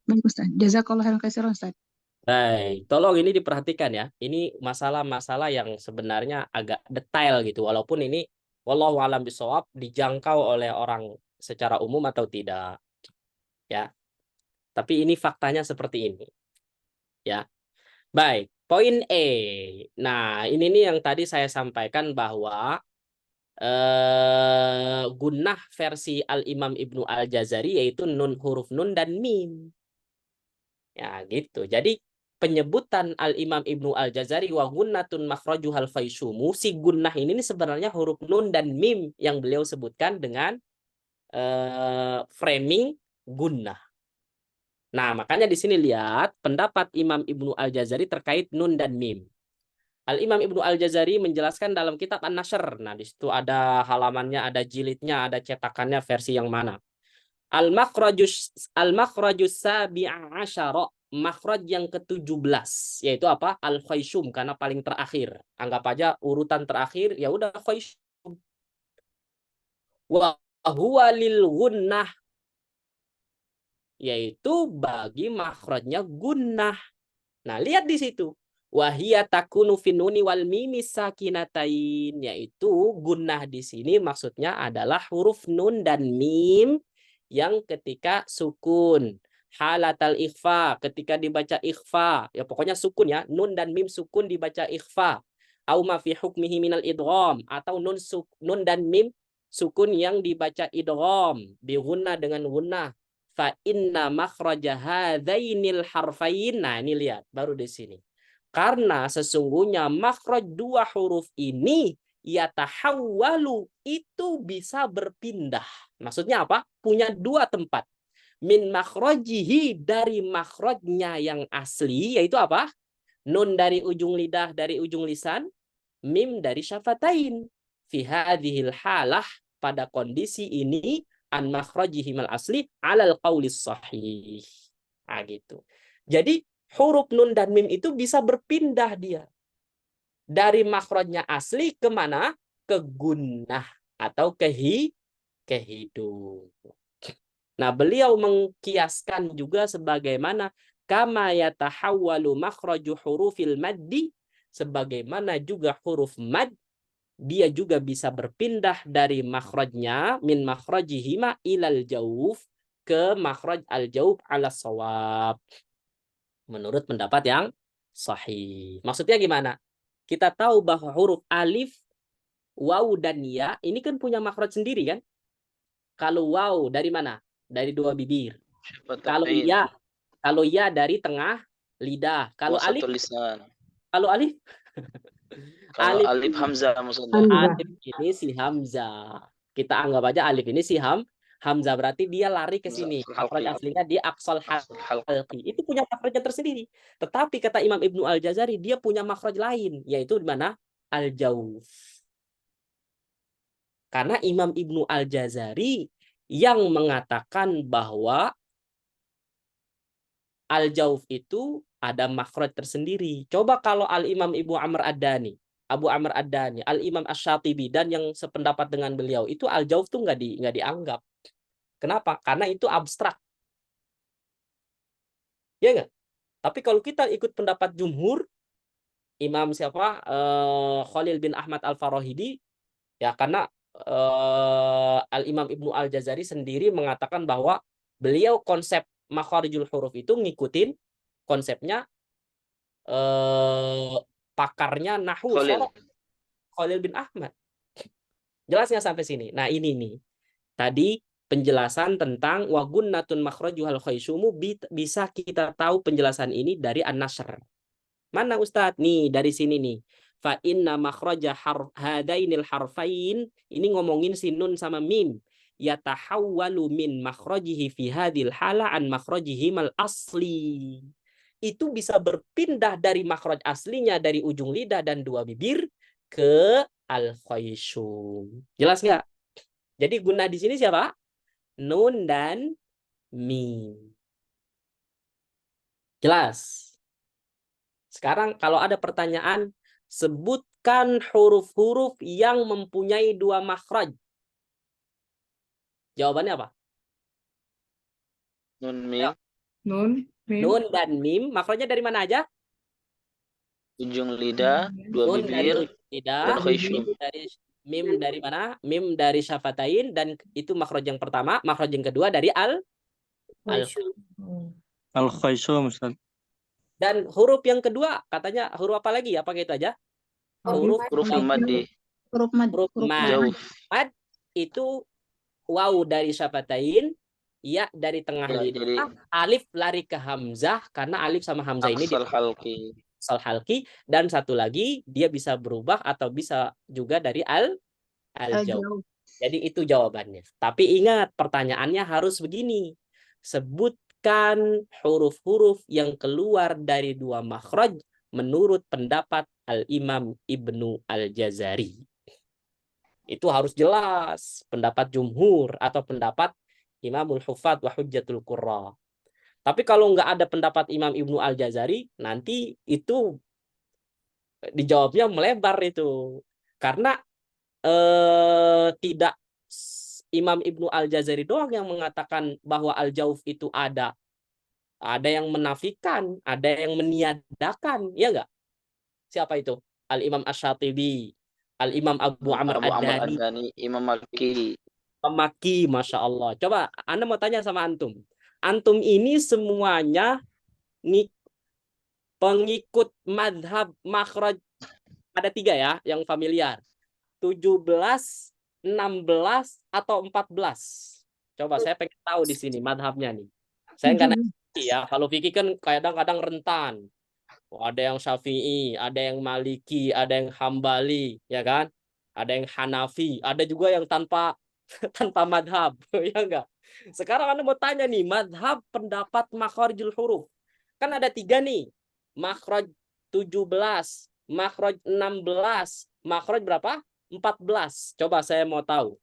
Baik Ustaz. Jazakallah khairan Ustaz. Baik, tolong ini diperhatikan ya. Ini masalah-masalah yang sebenarnya agak detail gitu. Walaupun ini wallahu a'lam bishawab dijangkau oleh orang secara umum atau tidak. Ya. Tapi ini faktanya seperti ini. Ya. Baik, poin E. Nah, ini nih yang tadi saya sampaikan bahwa gunnah versi Al-Imam Ibnu Al-Jazari yaitu nun, huruf nun dan mim. Ya, gitu. Jadi penyebutan Al-Imam Ibnu Al-Jazari wa gunnatun makhrajuhal khayshumu, si gunnah ini sebenarnya huruf nun dan mim yang beliau sebutkan dengan framing gunnah. Nah, makanya di sini lihat pendapat Imam Ibnu Al-Jazari terkait nun dan mim. Al-Imam Ibnu Al-Jazari menjelaskan dalam kitab An-Nashr. Nah, di situ ada halamannya, ada jilidnya, ada cetakannya versi yang mana. Al-makhrajus sabi'a asyara, makhraj yang ke-17, yaitu apa? Al-khayshum, karena paling terakhir. Anggap aja urutan terakhir, ya udah khayshum. Wa huwa lil gunnah, yaitu bagi makhrajnya gunnah. Nah, lihat di situ. Wahia takunu finuni wal mimi sakinatain, yaitu gunnah di sini maksudnya adalah huruf nun dan mim yang ketika sukun. Halatal ikhfa, ketika dibaca ikhfa, ya pokoknya sukun ya, nun dan mim sukun dibaca ikhfa. Au ma fi hukmihi minal idgham, atau nun dan mim sukun yang dibaca idgham, bi gunnah dengan gunnah. Fa inna makhraja hadzainil harfain. Nah, ini lihat baru di sini. Karena sesungguhnya makhraj dua huruf ini yatahawwalu, itu bisa berpindah. Maksudnya apa? Punya dua tempat. Min makhrajihi, dari makhrajnya yang asli, yaitu apa? Nun dari ujung lidah, dari ujung lisan, mim dari syafatain. Fi hadhil halah, pada kondisi ini, an makhrajihimal asli alal qaulis sahih. Nah, gitu. Jadi huruf nun dan mim itu bisa berpindah dia dari makhrajnya asli ke mana? Ke gunnah atau ke hidung. Nah, beliau mengkiaskan juga sebagaimana kama yatahawwalu makhraju hurufil maddi, sebagaimana juga huruf mad dia juga bisa berpindah dari makhrajnya min makhrajihima ilal jauf ke makhraj al jauf ala shawab, menurut pendapat yang sahih. Maksudnya gimana? Kita tahu bahwa huruf alif, waw, dan ya ini kan punya makhraj sendiri kan? Kalau waw dari mana? Dari dua bibir. Kalau ya dari tengah lidah. Kalau alif, kalau alif, alif hamzah maksudnya. Alif ini si hamzah. Kita anggap aja alif ini si hamzah, berarti dia lari ke sini. Makhraj aslinya di aqsal halqi. Itu punya makhrajnya tersendiri. Tetapi kata Imam Ibnu Al-Jazari, dia punya makhraj lain, yaitu di mana? Al-jauf. Karena Imam Ibnu Al-Jazari yang mengatakan bahwa al-jauf itu ada makhraj tersendiri. Coba kalau Al-Imam Abu Amr Ad-Dani, Al-Imam Asy-Syatibi, dan yang sependapat dengan beliau, itu al-jauf tuh nggak dianggap. Kenapa? Karena itu abstrak. Ya nggak? Tapi kalau kita ikut pendapat jumhur, Imam siapa? Khalil bin Ahmad Al-Farahidi, ya karena Al-Imam Ibnu Al-Jazari sendiri mengatakan bahwa beliau konsep makharijul huruf itu ngikutin konsepnya pakarnya nahwu Khalil bin Ahmad. Jelasnya sampai sini. Nah, ini nih. Tadi penjelasan tentang wa gunnatun makhrajuhal khayshumu, bisa kita tahu penjelasan ini dari An-Nashr. Mana Ustadz? Nih, dari sini nih. Fa inna makhraja hadainil harfain, ini ngomongin si nun sama mim. Yatahawwalu min makhrajihi fi hadhil hala an makhrajihimal asli. Itu bisa berpindah dari makhraj aslinya dari ujung lidah dan dua bibir ke al-khayshum. Jelas nggak? Jadi gunnah di sini siapa? Nun dan mim. Jelas? Sekarang kalau ada pertanyaan, sebutkan huruf-huruf yang mempunyai dua makhraj. Jawabannya apa? Nun mim. Nun, mim. Nun dan mim, makhrajnya dari mana aja? Ujung lidah, dua Nun dari bibir, ujung lidah, dan khayshum. mim dari mana? Mim dari syafatain, dan itu makhraj yang pertama. Makhraj yang kedua dari Al-Khayshum, Ustaz. Dan huruf yang kedua katanya huruf apa lagi? Apa gitu aja? Huruf maddi. Huruf mad. Huruf mad. Mad itu waw dari syafatain, ya dari tengah Ya, lidah, jadi alif lari ke hamzah karena alif sama hamzah ini aksal halki. asal halki, dan satu lagi dia bisa berubah atau bisa juga dari al-jauf. Jauh. Jadi itu jawabannya. Tapi ingat, pertanyaannya harus begini. Sebutkan huruf-huruf yang keluar dari dua makhraj menurut pendapat Al-Imam Ibnu Al-Jazari. Itu harus jelas. Pendapat jumhur atau pendapat Imamul Hufad wa Hujjatul Qurra. Tapi kalau nggak ada pendapat Imam Ibnu Al-Jazari, nanti itu dijawabnya melebar itu. Karena tidak Imam Ibnu Al-Jazari doang yang mengatakan bahwa al-jauf itu ada. Ada yang menafikan, ada yang meniadakan, ya enggak? Siapa itu? Al-Imam Asy-Syatibi, Al-Imam Abu Amr Ad-Dani, Ad-Dani, Imam Maliki. Maki, Masya Allah. Coba, Anda mau tanya sama Antum. Antum ini semuanya pengikut madhab makhraj, ada 3 ya, yang familiar. 17, 16, atau 14. Coba saya pengen tahu di sini madhabnya nih. Saya nggak ngerti ya. Kalau fikih kan kadang-kadang rentan. Ada yang Syafi'i, ada yang Maliki, ada yang Hambali, ya kan? Ada yang Hanafi, ada juga yang tanpa madhab, ya enggak? Sekarang Anda mau tanya nih, madhab pendapat makhrarijul huruf. Kan ada 3 nih. Makhraj 17, makhraj 16, makhraj berapa? 14. Coba saya mau tahu.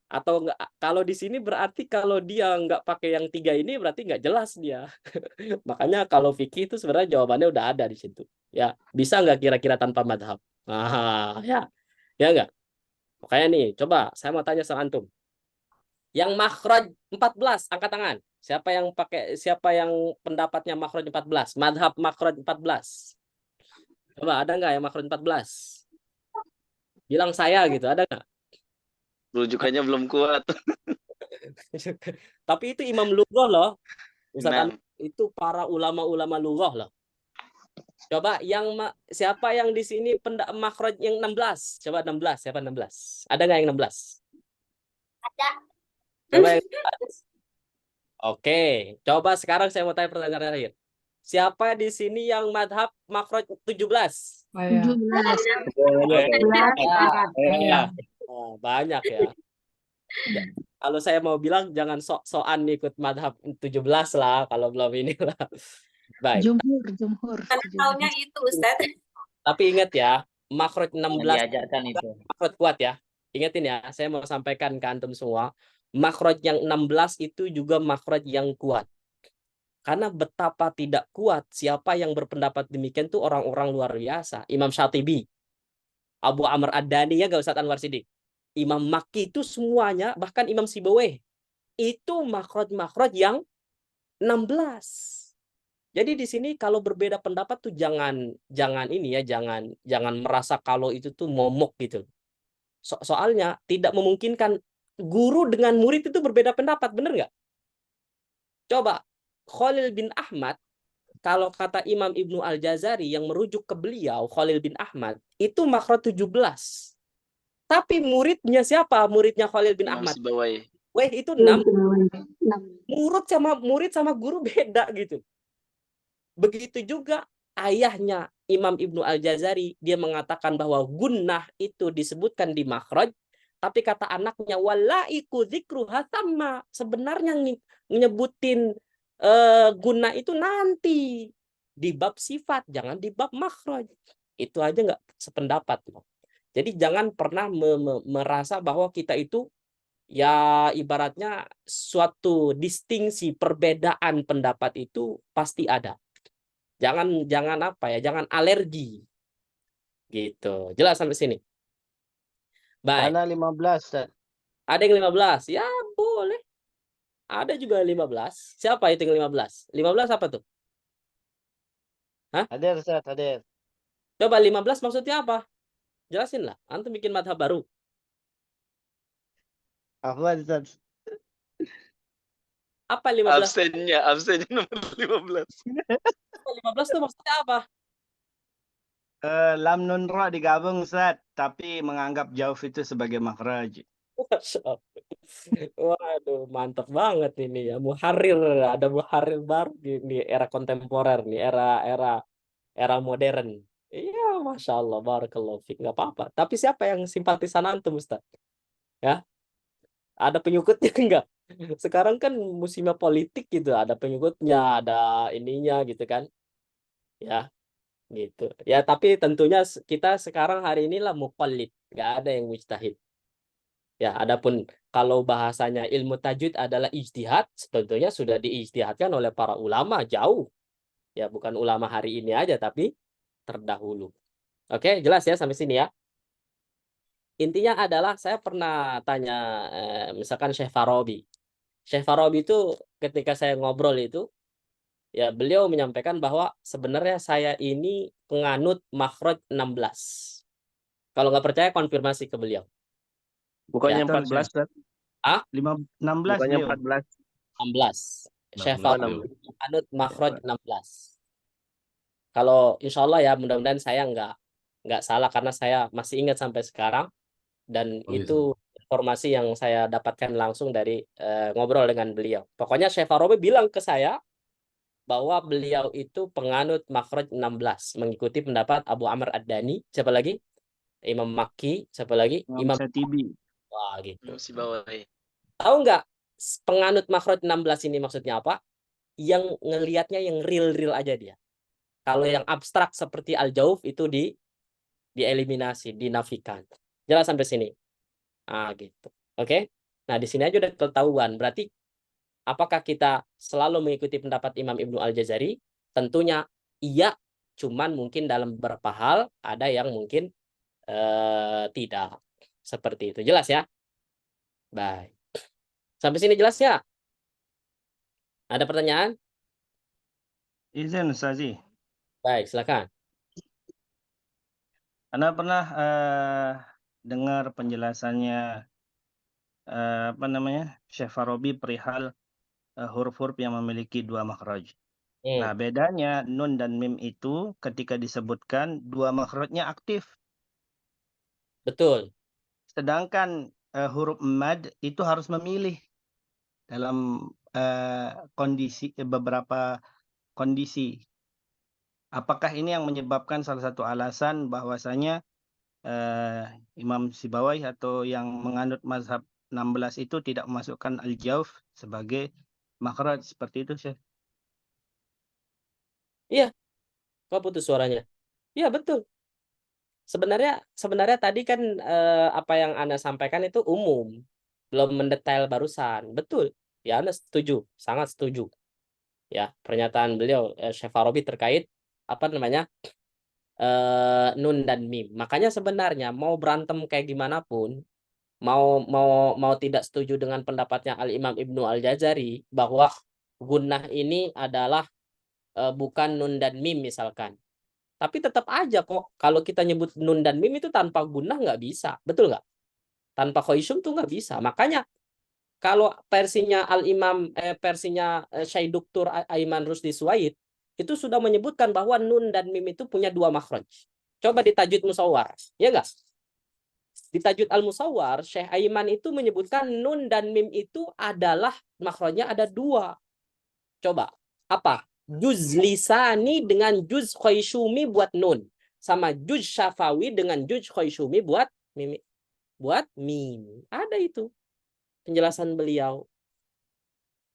Atau enggak, kalau di sini berarti kalau dia nggak pakai yang 3 ini berarti nggak jelas dia. Makanya kalau fikih itu sebenarnya jawabannya udah ada di situ. Ya, bisa nggak kira-kira tanpa madhab? Ah, ya. Ya enggak? Makanya nih, coba saya mau tanya sama antum. Yang makhraj 14, angkat tangan. Siapa yang pendapatnya makhraj 14? Madhab makhraj 14. Coba ada nggak yang makhraj 14? Bilang saya gitu, ada nggak? Rujukannya belum kuat. Tapi itu imam lughah loh. Nah, Itu para ulama-ulama lughah loh. Coba siapa yang di sini makhraj yang 16? Coba 16, siapa 16? Ada nggak yang 16? Ada. Coba yang 16. Oke, coba sekarang saya mau tanya pertanyaan terakhir. Siapa di sini yang madhab makhraj 17? Saya. 17. Banyak ya. Kalau saya mau bilang jangan sok-sokan ikut madhab 17 lah kalau belum ini lah. Baik. Jumhur. Karena tahunnya itu, Ustaz. Tapi ingat ya, makhraj 16 diajarkan itu. makhraj kuat ya. Ingatin ya, saya mau sampaikan ke antum semua, makhraj yang 16 itu juga makhraj yang kuat. Karena betapa tidak kuat siapa yang berpendapat demikian tuh orang-orang luar biasa. Imam Syatibi, Abu Amr Ad-Dani, ya gak Ustaz Anwar Siddiq. Imam Maki itu semuanya, bahkan Imam Sibawayh, itu makhraj yang 16. Jadi di sini kalau berbeda pendapat tuh jangan ini ya, jangan merasa kalau itu tuh momok gitu. Soalnya tidak memungkinkan guru dengan murid itu berbeda pendapat, bener nggak? Coba Khalil bin Ahmad, kalau kata Imam Ibnu Al-Jazari yang merujuk ke beliau, Khalil bin Ahmad, itu makhraj 17. Tapi muridnya siapa? Muridnya Khalil bin Ahmad. Weh, itu 6. Murid sama guru beda gitu. Begitu juga ayahnya Imam Ibnu Al-Jazari, dia mengatakan bahwa gunnah itu disebutkan di makhraj, tapi kata anaknya walaiku dzikruha sama. Sebenarnya nyebutin gunnah itu nanti di bab sifat, jangan di bab makhraj. Itu aja nggak sependapat loh. Jadi jangan pernah merasa bahwa kita itu ya ibaratnya suatu distingsi perbedaan pendapat itu pasti ada. Jangan apa ya, jangan alergi. Gitu. Jelas sampai sini? Baik. Ana 15, Ustaz. Ada yang 15? Ya, boleh. Ada juga 15. Siapa itu yang 15? 15 apa tuh? Hah? Hadir, Ustaz, hadir. Coba 15 maksudnya apa? Jelasin lah. Antum bikin madhab baru. Apa, Ustaz? Apa 15? Absennya nomor 15. 15 itu maksudnya apa? Lam nun ra digabung, Ustaz, tapi menganggap jauf itu sebagai makhraj. Masya Allah. Wah, Aduh, mantap banget ini ya. Muharrir, ada muharrir baru di era kontemporer nih, era modern. Iya, Masya Allah, barakallahu fiik. Nggak apa-apa. Tapi siapa yang simpatisan antum, Ustaz? Ya, ada pengikutnya enggak? Sekarang kan musimnya politik gitu, ada pengikutnya, ada ininya gitu kan. Ya, gitu. Ya, tapi tentunya kita sekarang hari inilah muqallid, nggak ada yang mujtahid. Ya, adapun kalau bahasanya ilmu tajwid adalah ijtihad, tentunya sudah diijtihadkan oleh para ulama jauh. Ya, bukan ulama hari ini aja, tapi terdahulu. Oke, jelas ya sampai sini ya. Intinya adalah saya pernah tanya, misalkan Syekh Farabi. Syekh Farabi itu ketika saya ngobrol itu, ya beliau menyampaikan bahwa sebenarnya saya ini penganut makhraj 16. Kalau nggak percaya konfirmasi ke beliau. Bukannya Betul, 14, Ustaz? 16 Bukannya beliau. 14. 16. Syekh 16 Farabi beliau. menganut makhraj 16. Kalau insya Allah ya mudah-mudahan saya nggak salah karena saya masih ingat sampai sekarang dan Oh, iya. itu informasi yang saya dapatkan langsung dari ngobrol dengan beliau. Pokoknya Syekh Farabi bilang ke saya bahwa beliau itu penganut makhraj 16 mengikuti pendapat Abu Amr Ad-Dani, siapa lagi? Imam Makki, siapa lagi? Imam Imam Syatibi. Wah, gitu. Si bawah. Tahu nggak penganut makhraj 16 ini maksudnya apa? Yang ngelihatnya yang real-real aja dia. Kalau yang abstrak seperti al-jauf itu dieliminasi, dinafikan. Jelas sampai sini. Gitu. Oke. Nah, di sini aja udah ketahuan. Berarti apakah kita selalu mengikuti pendapat Imam Ibnu Al-Jazari? Tentunya iya, cuman mungkin dalam beberapa hal ada yang mungkin tidak. Seperti itu. Jelas ya? Baik. Sampai sini jelas ya? Ada pertanyaan? Izin Ustazi. Baik, silakan. Anda pernah dengar penjelasannya Syekh Farabi perihal huruf-huruf yang memiliki dua makhraj. Nah, bedanya nun dan mim itu ketika disebutkan dua makhrajnya aktif. Betul. Sedangkan huruf mad itu harus memilih dalam beberapa kondisi. Apakah ini yang menyebabkan salah satu alasan bahwasanya Imam Sibawai atau yang menganut mazhab 16 itu tidak memasukkan al-jauf sebagai makhraj seperti itu, Syekh? Iya, kok putus suaranya? Iya, betul. Sebenarnya tadi kan apa yang Anda sampaikan itu umum, belum mendetail barusan. Betul. Ya, Anda setuju, sangat setuju. Ya, pernyataan beliau Syekh Farabi terkait apa namanya? Nun dan mim. Makanya sebenarnya mau berantem kayak gimana pun, mau tidak setuju dengan pendapatnya Al-Imam Ibnu Al-Jazari bahwa gunnah ini adalah bukan nun dan mim misalkan. Tapi tetap aja kok kalau kita nyebut nun dan mim itu tanpa gunnah nggak bisa. Betul nggak? Tanpa khoisyum tuh nggak bisa. Makanya kalau versinya versinya Syekh Dr. Aiman Rusdi Suwaid itu sudah menyebutkan bahwa nun dan mim itu punya dua makhraj. Coba di Tajwid Musawwar, ya nggak? Di Tajwid Al-Musawwar, Syekh Aiman itu menyebutkan nun dan mim itu adalah makhrajnya ada dua. Coba, apa? Juz lisani dengan juz khayshumi buat nun. Sama juz syafawi dengan juz khayshumi buat mim. Ada itu penjelasan beliau.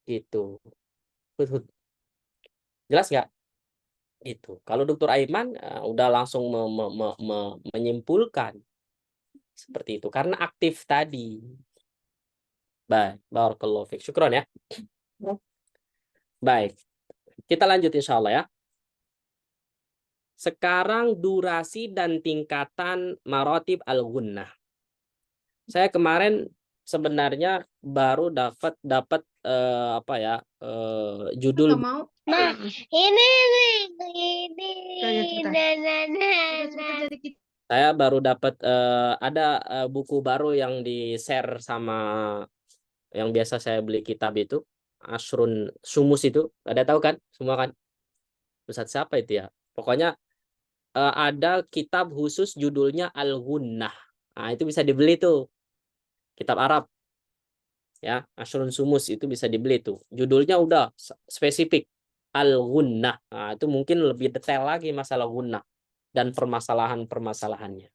Gitu. Jelas nggak? Itu. Kalau Dr. Aiman udah langsung menyimpulkan seperti itu karena aktif tadi. Baik, barakallahu fiik. Syukron ya. Baik. Kita lanjut insya Allah ya. Sekarang durasi dan tingkatan marotib al-gunnah. Saya kemarin sebenarnya baru dapat judul. Mau? Nah, ini. Saya baru dapat ada buku baru yang di-share sama yang biasa saya beli kitab itu, Asrun Sumus itu. Ada tahu kan? Semua kan? Ustadz siapa itu ya? Pokoknya ada kitab khusus judulnya Al-Gunnah. Nah, itu bisa dibeli tuh. Kitab Arab. Ya, Ashrun Sumus itu bisa dibeli tuh. Judulnya udah spesifik. Al-Ghunnah. Nah, itu mungkin lebih detail lagi masalah gunnah dan permasalahan-permasalahannya.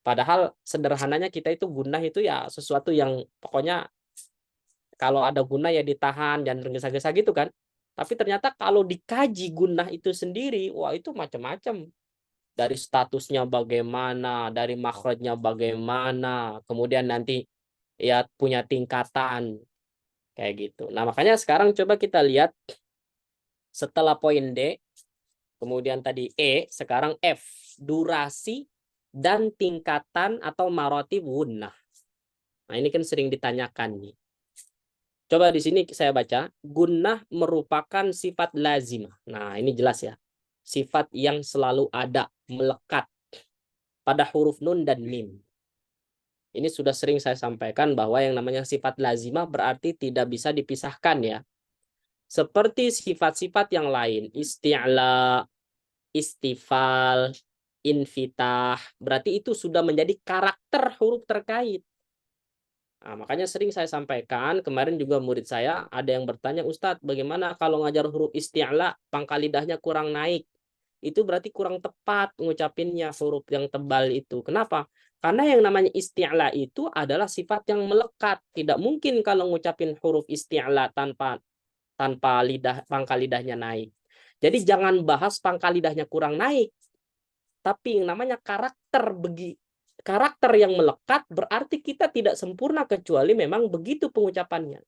Padahal sederhananya kita itu gunnah itu ya sesuatu yang pokoknya kalau ada gunnah ya ditahan, jangan tergesa-gesa gitu kan. Tapi ternyata kalau dikaji gunnah itu sendiri, wah itu macam-macam. Dari statusnya bagaimana, dari makhrajnya bagaimana, kemudian nanti ya punya tingkatan kayak gitu. Nah, makanya sekarang coba kita lihat setelah poin D, kemudian tadi E, sekarang F, durasi dan tingkatan atau maratib gunnah. Nah, ini kan sering ditanyakan nih. Coba di sini saya baca, gunnah merupakan sifat lazimah. Nah, ini jelas ya. Sifat yang selalu ada, melekat pada huruf nun dan mim. Ini sudah sering saya sampaikan bahwa yang namanya sifat lazimah berarti tidak bisa dipisahkan ya. Seperti sifat-sifat yang lain, isti'la, istifal, infitah, berarti itu sudah menjadi karakter huruf terkait. Nah, makanya sering saya sampaikan, kemarin juga murid saya ada yang bertanya, Ustadz, bagaimana kalau ngajar huruf isti'la, pangkal lidahnya kurang naik? Itu berarti kurang tepat ngucapinnya huruf yang tebal itu. Kenapa? Karena yang namanya isti'la itu adalah sifat yang melekat. Tidak mungkin kalau ngucapin huruf isti'la tanpa pangkal lidahnya naik. Jadi jangan bahas pangkal lidahnya kurang naik. Tapi yang namanya karakter yang melekat berarti kita tidak sempurna kecuali memang begitu pengucapannya.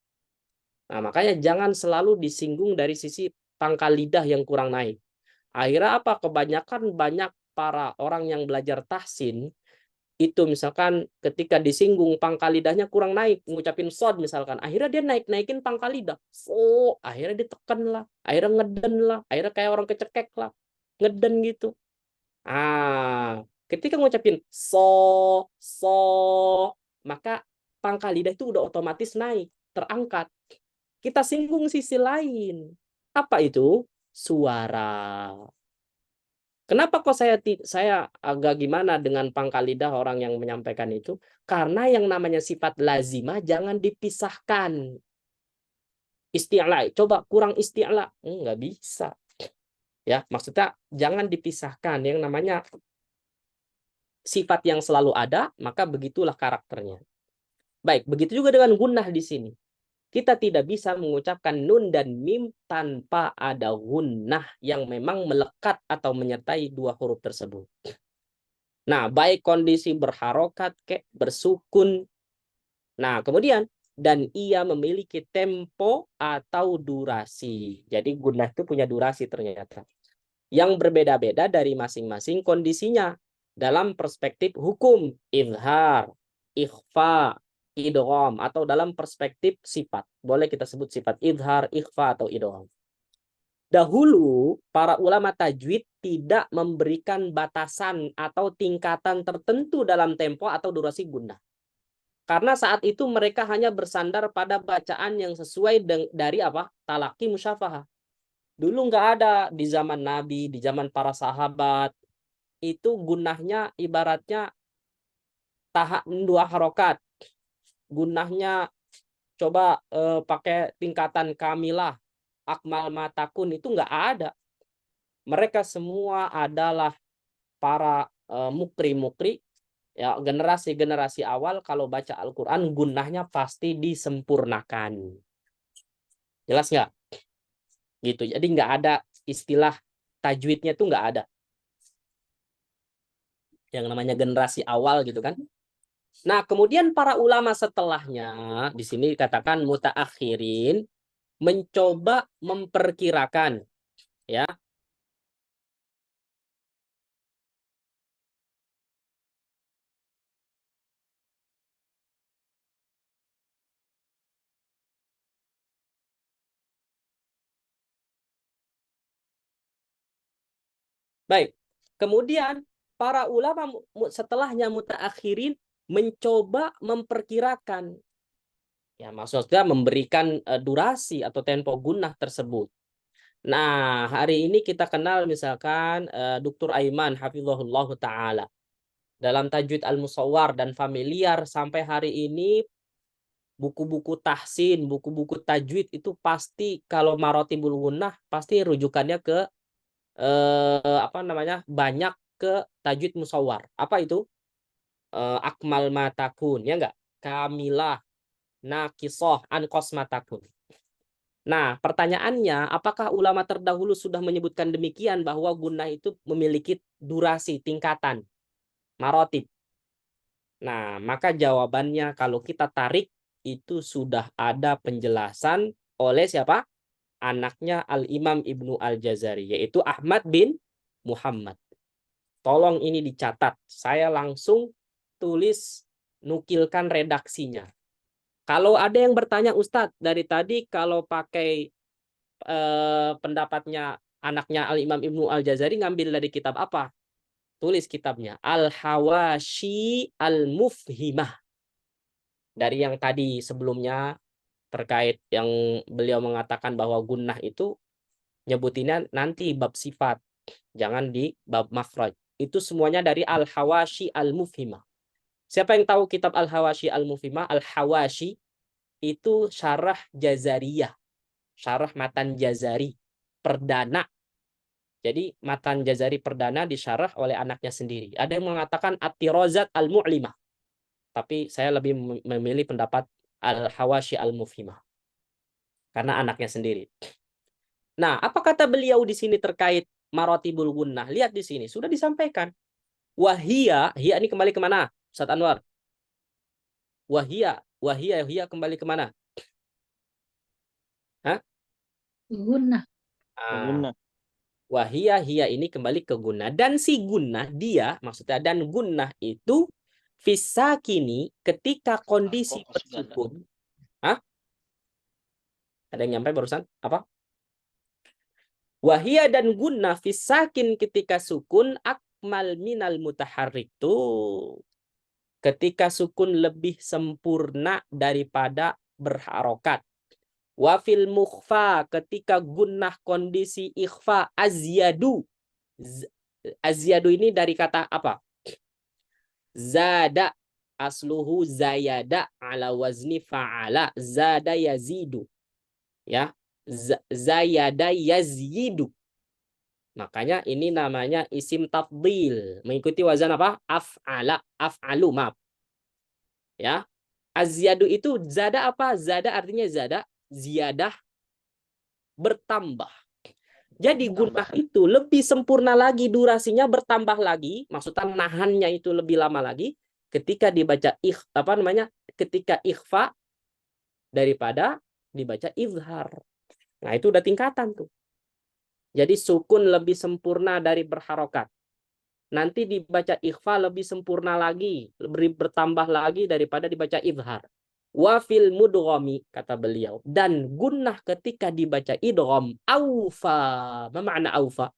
Nah, makanya jangan selalu disinggung dari sisi pangkal lidah yang kurang naik. Akhirnya apa? Kebanyakan banyak para orang yang belajar tahsin itu misalkan ketika disinggung pangkal lidahnya kurang naik, ngucapin sod misalkan, akhirnya dia naikin pangkal lidah. Oh, akhirnya ditekan lah, akhirnya ngeden lah, akhirnya kayak orang kecekek lah, ngeden gitu. Ketika ngucapin so, maka pangkal lidah itu udah otomatis naik, terangkat. Kita singgung sisi lain. Apa itu? Suara. Kenapa kok saya agak gimana dengan pangkal lidah orang yang menyampaikan itu? Karena yang namanya sifat lazimah jangan dipisahkan. Isti'la, coba kurang isti'la, nggak bisa. Ya, maksudnya jangan dipisahkan. Yang namanya sifat yang selalu ada, maka begitulah karakternya. Baik, begitu juga dengan gunnah di sini. Kita tidak bisa mengucapkan nun dan mim tanpa ada gunnah yang memang melekat atau menyertai dua huruf tersebut. Nah, baik kondisi berharokat, bersukun. Nah, kemudian, dan ia memiliki tempo atau durasi. Jadi gunnah itu punya durasi ternyata. Yang berbeda-beda dari masing-masing kondisinya. Dalam perspektif hukum, izhar, ikhfa, idgham, atau dalam perspektif sifat. Boleh kita sebut sifat izhar, ikhfa, atau idgham. Dahulu, para ulama tajwid tidak memberikan batasan atau tingkatan tertentu dalam tempo atau durasi gunnah. Karena saat itu mereka hanya bersandar pada bacaan yang sesuai dari apa? Talaki musyafahah. Dulu nggak ada di zaman Nabi, di zaman para sahabat. Itu gunnahnya ibaratnya dua harokat. Gunnahnya coba pakai tingkatan kamilah, akmal matakun, itu nggak ada. Mereka semua adalah para mukri-mukri, ya, generasi-generasi awal kalau baca Al-Quran gunnahnya pasti disempurnakan. Jelas nggak? Gitu. Jadi nggak ada istilah tajwidnya tuh nggak ada. Yang namanya generasi awal gitu kan. Nah, kemudian para ulama setelahnya, di sini dikatakan mutaakhirin, mencoba memperkirakan, ya. Baik, kemudian para ulama setelahnya mutaakhirin mencoba memperkirakan, ya maksudnya memberikan durasi atau tempo gunnah tersebut. Nah, hari ini kita kenal misalkan Dr. Aiman hafizahullah taala dalam tajwid al-musawwar dan familiar sampai hari ini buku-buku tahsin, buku-buku tajwid itu pasti kalau marotibul gunnah pasti rujukannya ke banyak ke tajwid musawwar. Apa itu? Akmal matakun, ya enggak? Kamilah, nakisah, anqos matakun. Nah, pertanyaannya, apakah ulama terdahulu sudah menyebutkan demikian bahwa gunnah itu memiliki durasi, tingkatan, marotib? Nah, maka jawabannya kalau kita tarik itu sudah ada penjelasan oleh siapa? Anaknya Al-Imam Ibnu Al-Jazari, yaitu Ahmad bin Muhammad. Tolong ini dicatat. Saya langsung tulis, nukilkan redaksinya. Kalau ada yang bertanya, Ustadz, dari tadi kalau pakai pendapatnya anaknya Al-Imam Ibnu Al-Jazari ngambil dari kitab apa? Tulis kitabnya Al-Hawashi Al-Mufhimah. Dari yang tadi sebelumnya terkait yang beliau mengatakan bahwa gunnah itu nyebutinnya nanti bab sifat, jangan di bab makhraj. Itu semuanya dari Al-Hawashi Al-Mufhimah. Siapa yang tahu kitab Al-Hawashi Al-Mufhimah? Al-Hawashi itu syarah Jazariyah, syarah matan Jazari perdana. Jadi matan Jazari perdana disyarah oleh anaknya sendiri. Ada yang mengatakan At-Tirazat Al-Mu'limah. Tapi saya lebih memilih pendapat Al-Hawashi Al-Mufhimah. Karena anaknya sendiri. Nah, apa kata beliau di sini terkait marotibul gunnah? Lihat di sini, sudah disampaikan. Wahia, hiya ini kembali kemana? Ustaz Anwar. Wahia kembali kemana? Hah? Gunnah. Gunnah. Wahia ini kembali ke gunnah. Dan si gunnah dia, maksudnya dan gunnah itu fisakini ketika kondisi bersukun. Hah? Ada yang nyampe barusan? Apa? Wahia dan gunnah fisakin ketika sukun akmal minal mutaharrik tuh. Ketika sukun lebih sempurna daripada berharokat. Wafil mukhfa ketika gunnah kondisi ikhfa azyadu. Azyadu ini dari kata apa? Zada asluhu zayada ala wazni fa'ala. Zada yazidu. Ya. Zayada yazyidu. Makanya ini namanya isim tafdil. Mengikuti wazan apa? Af'ala. Af'alu, maaf. Ya. Azyadu itu zada apa? Zada artinya zada. Ziyadah bertambah. Jadi gunnah itu lebih sempurna lagi, durasinya bertambah lagi, maksudnya nahannya itu lebih lama lagi ketika dibaca ketika ikhfa daripada dibaca izhar. Nah, itu udah tingkatan tuh. Jadi sukun lebih sempurna dari berharokat. Nanti dibaca ikhfa lebih sempurna lagi, lebih bertambah lagi daripada dibaca izhar. Wafil mudghami kata beliau, dan gunnah ketika dibaca idgham aufa. Apa makna aufa?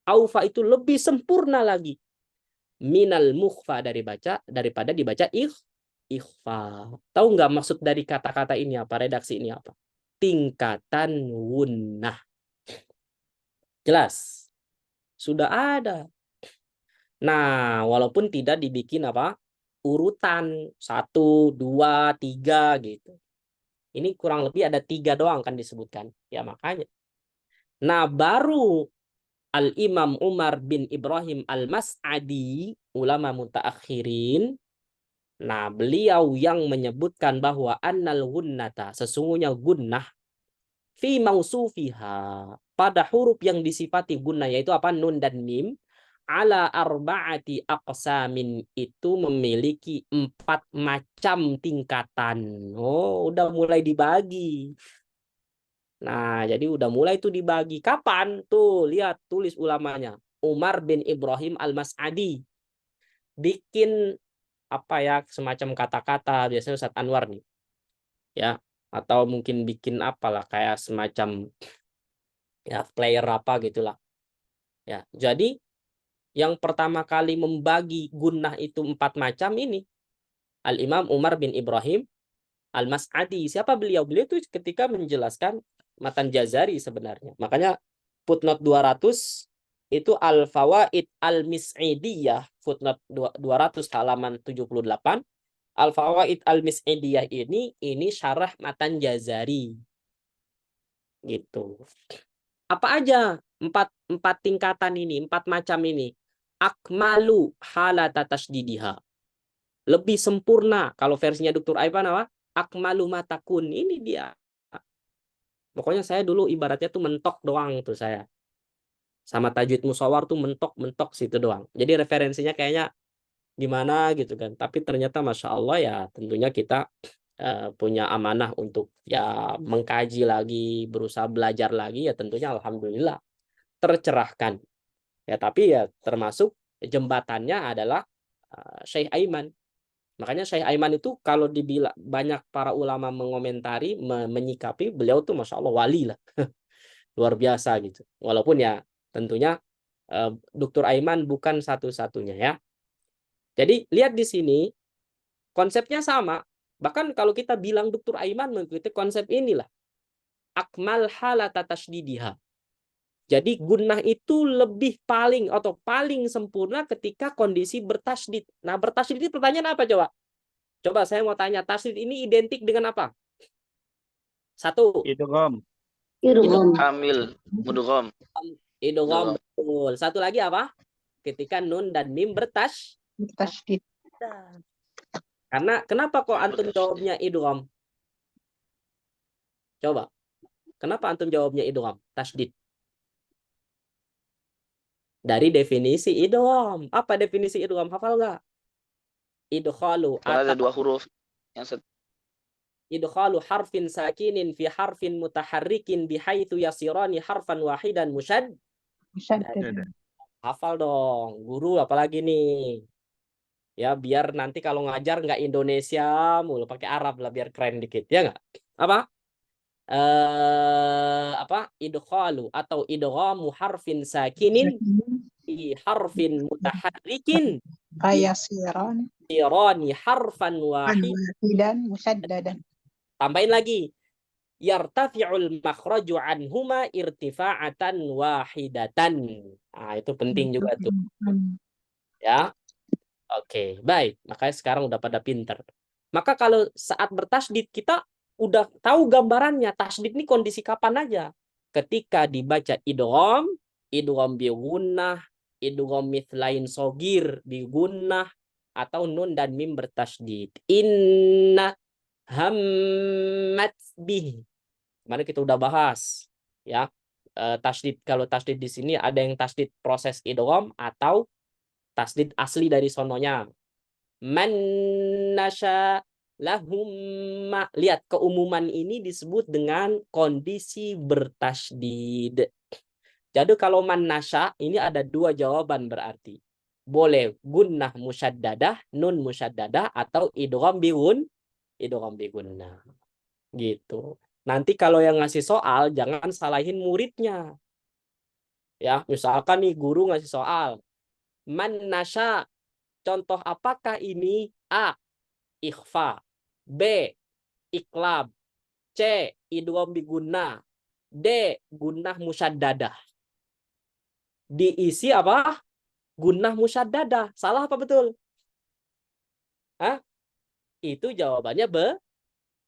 Aufa itu lebih sempurna lagi minal mukhfa daripada dibaca ikhfa. Tahu nggak maksud dari kata-kata ini apa? Redaksi ini apa? Tingkatan gunnah. Jelas? Sudah ada. Nah, walaupun tidak dibikin apa? Urutan 1, 2, 3 gitu. Ini kurang lebih ada 3 doang kan disebutkan. Ya makanya. Nah baru Al-Imam Umar bin Ibrahim Al-Mas'adi, ulama mutaakhirin. Nah beliau yang menyebutkan bahwa annal gunnata, sesungguhnya gunnah, fi mausufiha, pada huruf yang disifati gunnah, yaitu apa? Nun dan mim. Ala arba'ati aqsamin, itu memiliki 4 macam tingkatan. Oh, udah mulai dibagi. Nah, jadi udah mulai tuh dibagi. Kapan? Tuh, lihat tulis ulamanya. Umar bin Ibrahim Al-Mas'adi. Bikin apa ya, semacam kata-kata, biasanya Ustaz Anwar nih. Ya, atau mungkin bikin apalah kayak semacam ya player apa gitulah. Ya, jadi yang pertama kali membagi gunnah itu 4 macam ini Al-Imam Umar bin Ibrahim Al-Mas'adi. Siapa beliau? Beliau itu ketika menjelaskan matan Jazari sebenarnya. Makanya footnote 200 itu Al-Fawaid Al-Mis'idiyah, footnote 200 halaman 78. Al-Fawaid Al-Mis'idiyah ini syarah Matan Jazari. Gitu. Apa aja empat tingkatan ini, 4 macam ini? Akmalu halata tasdidiha. Lebih sempurna. Kalau versinya Dr. Aiban apa? Akmalu matakun. Ini dia. Pokoknya saya dulu ibaratnya tuh mentok doang tuh saya. Sama tajwid musawar tuh mentok situ doang. Jadi referensinya kayaknya gimana gitu kan. Tapi ternyata Masya Allah ya tentunya kita punya amanah untuk ya mengkaji lagi, berusaha belajar lagi ya tentunya alhamdulillah tercerahkan. Ya tapi ya termasuk jembatannya adalah Syekh Aiman. Makanya Syekh Aiman itu kalau dibilang banyak para ulama mengomentari, menyikapi beliau tuh Masya Allah wali lah. Luar biasa gitu. Walaupun ya tentunya Dr. Aiman bukan satu-satunya ya. Jadi lihat di sini konsepnya sama. Bahkan kalau kita bilang Dr. Aiman mengikuti konsep inilah. Akmal halata tasdidiha. Jadi gunnah itu lebih paling atau paling sempurna ketika kondisi bertasydid. Nah, bertasydid ini pertanyaan apa coba? Coba saya mau tanya, tasydid ini identik dengan apa? 1. Idgham. Hamil, mudgham. Idgham, betul. 1 lagi apa? Ketika nun dan mim Tasydid. Karena kenapa kok antum jawabnya idgham? Coba. Kenapa antum jawabnya idgham? Tasydid. Dari definisi idgham. Apa definisi idgham? Hafal nggak? Idkhalu Ada 2 huruf. Yang idkhalu harfin sakinin fi harfin mutaharrikin bihaitsu yasirani harfan wahidan Musyaddad. Hafal dong. Guru apalagi nih. Ya biar nanti kalau ngajar nggak Indonesia mulu, pakai Arab lah biar keren dikit. Ya nggak? Apa? Idkhalu atau idghamu harfin sakinin fi harfin mutaharrikin Ayasiran. sirani harfan wahid. Wahidan musyaddadan. Tambahin lagi. Yartafi'ul makhraju anhuma irtifa'atan wahidatan. Nah, itu penting juga tuh. Ya. Oke, baik. Makanya sekarang udah pada pinter. Maka kalau saat bertasydid kita udah tahu gambarannya. Tasydid ini kondisi kapan aja? Ketika dibaca idgham, idgham bi gunnah, idgham mithlain sogir bi gunnah, atau nun dan mim bertasydid. Inna hammat bih. Kemarin kita udah bahas ya. Tasydid, kalau tasydid di sini ada yang tasydid proses idgham atau tasydid asli dari sononya. Man nasya lahum. Lihat keumuman ini disebut dengan kondisi bertasydid. Jadi kalau man nasya ini ada 2 jawaban berarti. Boleh gunnah musyaddadah, nun musyaddadah, atau idgham bi gunnah. Gitu. Nanti kalau yang ngasih soal jangan salahin muridnya. Ya, misalkan nih guru ngasih soal. Man nasya. Contoh apakah ini? A. Ikhfa. B. Iklab. C. Idgham bi gunnah. D. Gunnah musyaddadah. Diisi apa? Gunnah musyaddadah. Salah apa betul? Hah? Itu jawabannya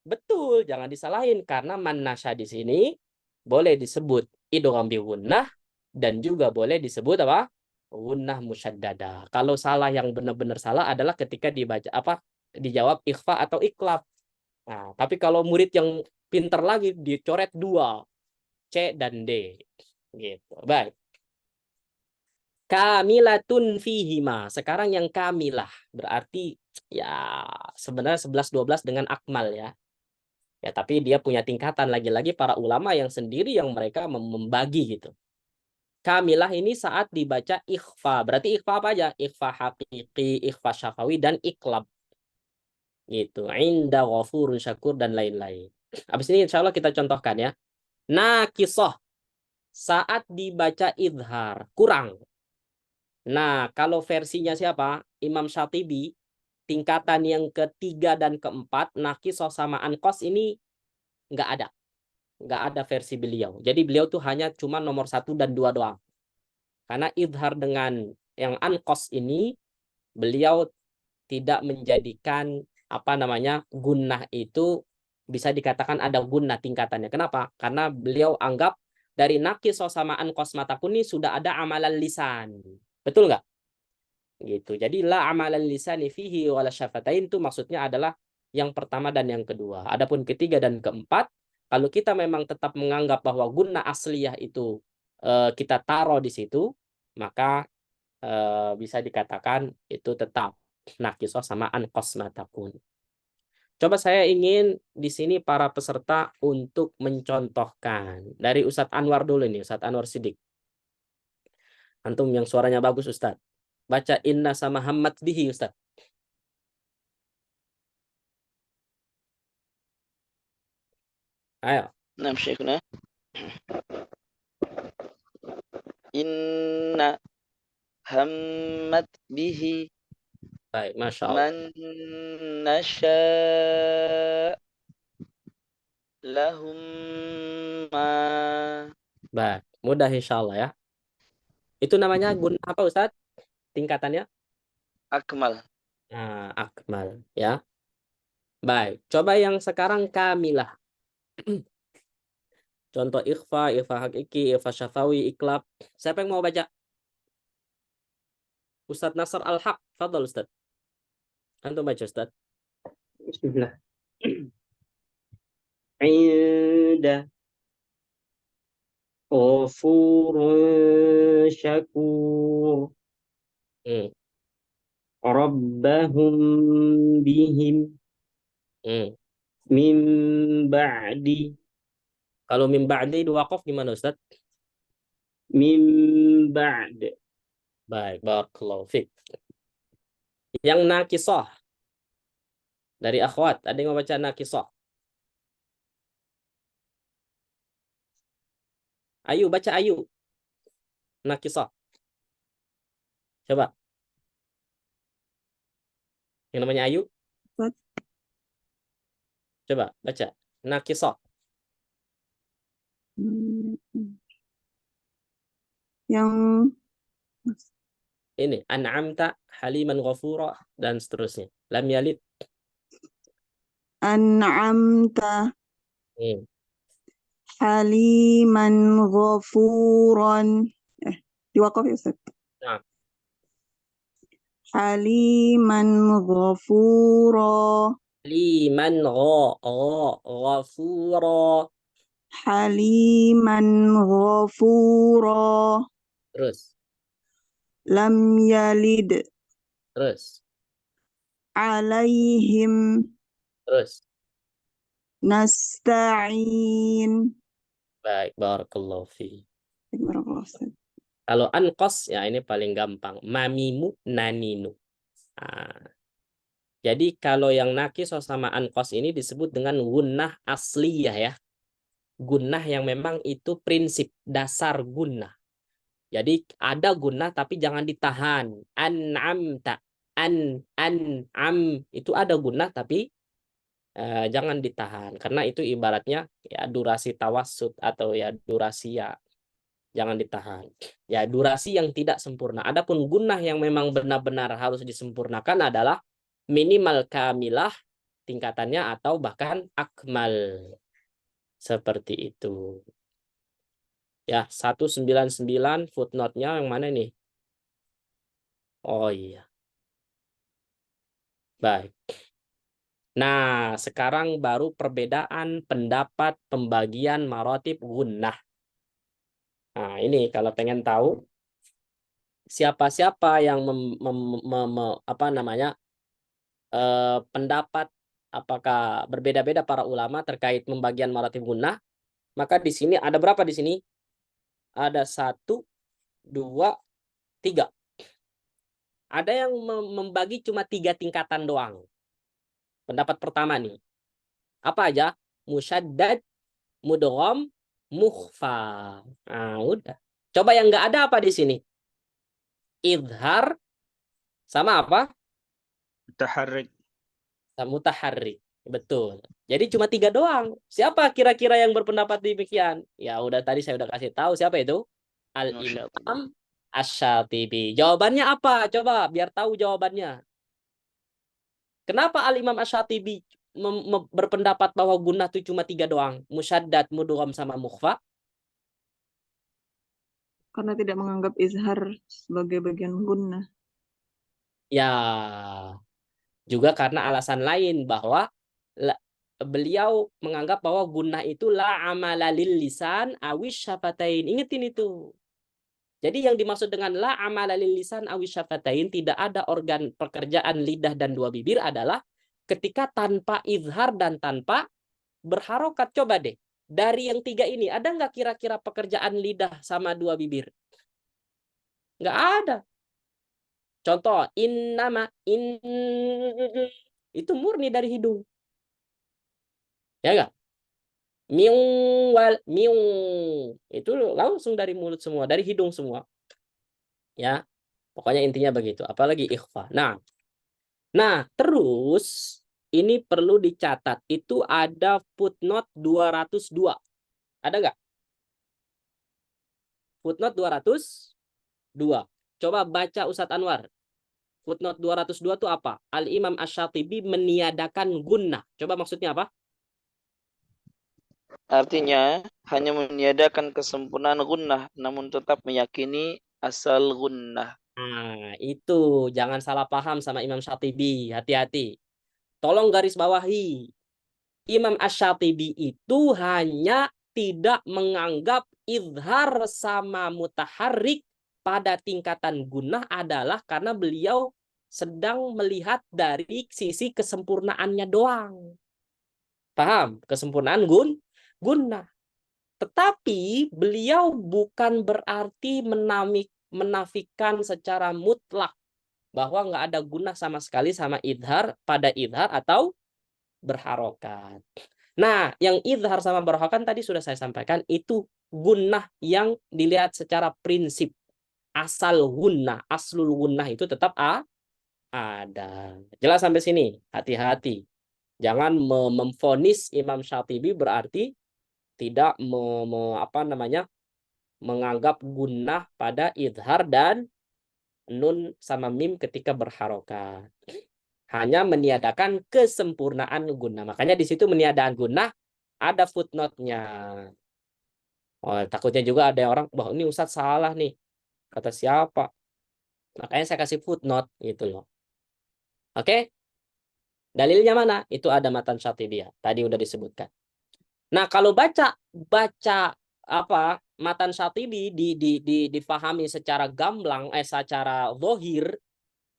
betul. Jangan disalahin. Karena man nasya di sini boleh disebut idgham bi gunnah dan juga boleh disebut apa? Gunnah musyaddadah. Kalau salah, yang benar-benar salah adalah ketika dibaca dijawab ikhfa atau iklab. Nah, tapi kalau murid yang pinter lagi dicoret 2, C dan D. Gitu. Baik. Kamilatun fihima. Sekarang yang kamilah berarti ya sebenarnya 11 12 dengan akmal ya. Ya, tapi dia punya tingkatan, lagi-lagi para ulama yang sendiri yang mereka membagi gitu. Kamilah ini saat dibaca ikhfa. Berarti ikhfa apa aja? Ikhfa hakiki, ikhfa syafawi, dan iklab. Gitu. Inda ghafurun syakur dan lain-lain. Habis ini insya Allah kita contohkan ya. Nakisah. Saat dibaca idhar. Kurang. Nah, kalau versinya siapa? Imam Syatibi. Tingkatan yang ketiga dan keempat. Nakisah sama anqas ini nggak ada. Nggak ada versi beliau. Jadi beliau tuh hanya cuma nomor 1 dan 2 doang. Karena idhar dengan yang anqas ini beliau tidak menjadikan apa namanya gunnah itu bisa dikatakan ada gunnah tingkatannya. Kenapa? Karena beliau anggap dari naqisoh sama anqos matakun ini sudah ada amalan lisan. Betul nggak? Gitu. Jadi la amalan lisani fihi wala syafatain itu maksudnya adalah yang pertama dan yang kedua. Adapun ketiga dan keempat, kalau kita memang tetap menganggap bahwa gunnah asliyah itu kita taruh di situ, maka bisa dikatakan itu tetap naqisoh sama anqos matakun. Coba saya ingin di sini para peserta untuk mencontohkan. Dari Ustadz Anwar dulu nih, Ustadz Anwar Sidik. Antum yang suaranya bagus Ustadz. Baca inna sama hammat bihi Ustadz. Ayo. Nah, Syekhuna. Inna hammat bihi Baik, Masya Allah. man nasya lahum ma. Baik, mudah insya Allah ya. Itu namanya gunnah apa Ustadz? Tingkatannya? Akmal. Nah, akmal ya. Baik, coba yang sekarang kamilah. Contoh ikhfa, ikhfa hakiki, ikhfa syafawi, iklab. Siapa yang mau baca? Ustadz Nasr Al-Haq. Fadal Ustadz. Antum baca Ustadz. Bismillah. Inda ghafurun syakur. Rabbahum bihim. Min ba'di. Kalau min ba'di dua qaf gimana Ustaz? Min ba'd. Baik, barakallahu fiik. Yang nakisah dari akhwat, ada yang mau baca nakisah? Ayu, baca Ayu. Nakisah. Coba. Yang namanya Ayu? Coba baca. Nakisah. Yang Ini an'amta haliman ghafura dan seterusnya. Lam yalid. an'amta haliman ghafuran. Diwakaf ya Ustaz? Nah. Haliman ghafura. Liman ghafura. Haliman ghafura. Terus. Lam yalid. Terus. Alaihim. Terus. Nasta'in. Baik, barakallahu fi. Barakallahu Ustaz. Kalau anqas ya ini paling gampang. Mamimu naninu. Nah, jadi kalau yang nakis sama anqas ini disebut dengan gunnah asliyah ya. Gunnah yang memang itu prinsip dasar gunnah. Jadi ada gunnah tapi jangan ditahan. An'amta. An'am itu ada gunnah tapi jangan ditahan. Karena itu ibaratnya ya durasi tawassut atau ya durasi ya jangan ditahan. Ya durasi yang tidak sempurna. Adapun gunnah yang memang benar-benar harus disempurnakan adalah minimal kamilah tingkatannya atau bahkan akmal. Seperti itu. Ya, 199 footnote-nya yang mana nih? Oh iya. Baik. Nah, sekarang baru perbedaan pendapat pembagian maratib gunnah. Nah, ini kalau pengen tahu siapa-siapa yang pendapat apakah berbeda-beda para ulama terkait pembagian maratib gunnah, maka di sini ada berapa di sini? Ada 1, 2, 3. Ada yang membagi cuma 3 tingkatan doang. Pendapat pertama nih. Apa aja? Musyaddad, mudgham, mukhfa. Nah, udah. Coba yang nggak ada apa di sini? Idhar sama apa? Mutaharrik. Mutaharrik. Betul. Jadi cuma 3 doang. Siapa kira-kira yang berpendapat demikian? Ya udah tadi saya udah kasih tahu siapa itu? Al-Imam Asy-Syatibi. Jawabannya apa? Coba biar tahu jawabannya. Kenapa Al-Imam Asy-Syatibi berpendapat bahwa gunnah itu cuma 3 doang, musyaddad, mudgham sama mukhfa? Karena tidak menganggap izhar sebagai bagian gunnah. Ya, juga karena alasan lain bahwa beliau menganggap bahwa gunnah itu la amala lil lisan awish syafatain. Ingetin itu. Jadi yang dimaksud dengan la amala lil lisan awish syafatain, tidak ada organ pekerjaan lidah dan 2 bibir adalah ketika tanpa izhar dan tanpa berharokat. Coba deh, dari yang 3 ini ada nggak kira-kira pekerjaan lidah sama 2 bibir? Nggak ada. Contoh, innama, itu murni dari hidung. Ya enggak? Miung, itu langsung dari mulut semua, dari hidung semua. Ya, pokoknya intinya begitu. Apalagi ikhfa. Nah, terus ini perlu dicatat. Itu ada footnote 202. Ada nggak? Footnote 202. Coba baca Ustadz Anwar. Footnote 202 itu apa? Al-Imam Asy-Syatibi meniadakan gunnah. Coba maksudnya apa? Artinya hanya meniadakan kesempurnaan gunnah, namun tetap meyakini asal gunnah. Nah, itu jangan salah paham sama Imam Syatibi. Hati-hati. Tolong garis bawahi. Imam Asy-Syatibi itu hanya tidak menganggap izhar sama mutaharrik pada tingkatan gunnah adalah karena beliau sedang melihat dari sisi kesempurnaannya doang. Paham? Kesempurnaan gunnah. Tetapi beliau bukan berarti menafikan secara mutlak bahwa nggak ada gunnah sama sekali sama idhar pada idhar atau berharokat. Nah, yang idhar sama berharokat tadi sudah saya sampaikan, itu gunnah yang dilihat secara prinsip. Asal gunnah, aslul gunnah itu tetap ada. Jelas sampai sini? Hati-hati. Jangan memvonis Imam Syatibi berarti tidak menganggap gunnah pada idhar dan nun sama mim ketika berharokat. Hanya meniadakan kesempurnaan gunnah. Makanya di situ meniadaan gunnah ada footnote-nya. Oh, takutnya juga ada orang, bahwa ini Ustadz salah nih. Kata siapa? Makanya saya kasih footnote gitu loh. Oke? Dalilnya mana? Itu ada matan Syatibiyah. Tadi udah disebutkan. Nah, kalau baca matan Syatibi difahami secara gamblang, secara zahir,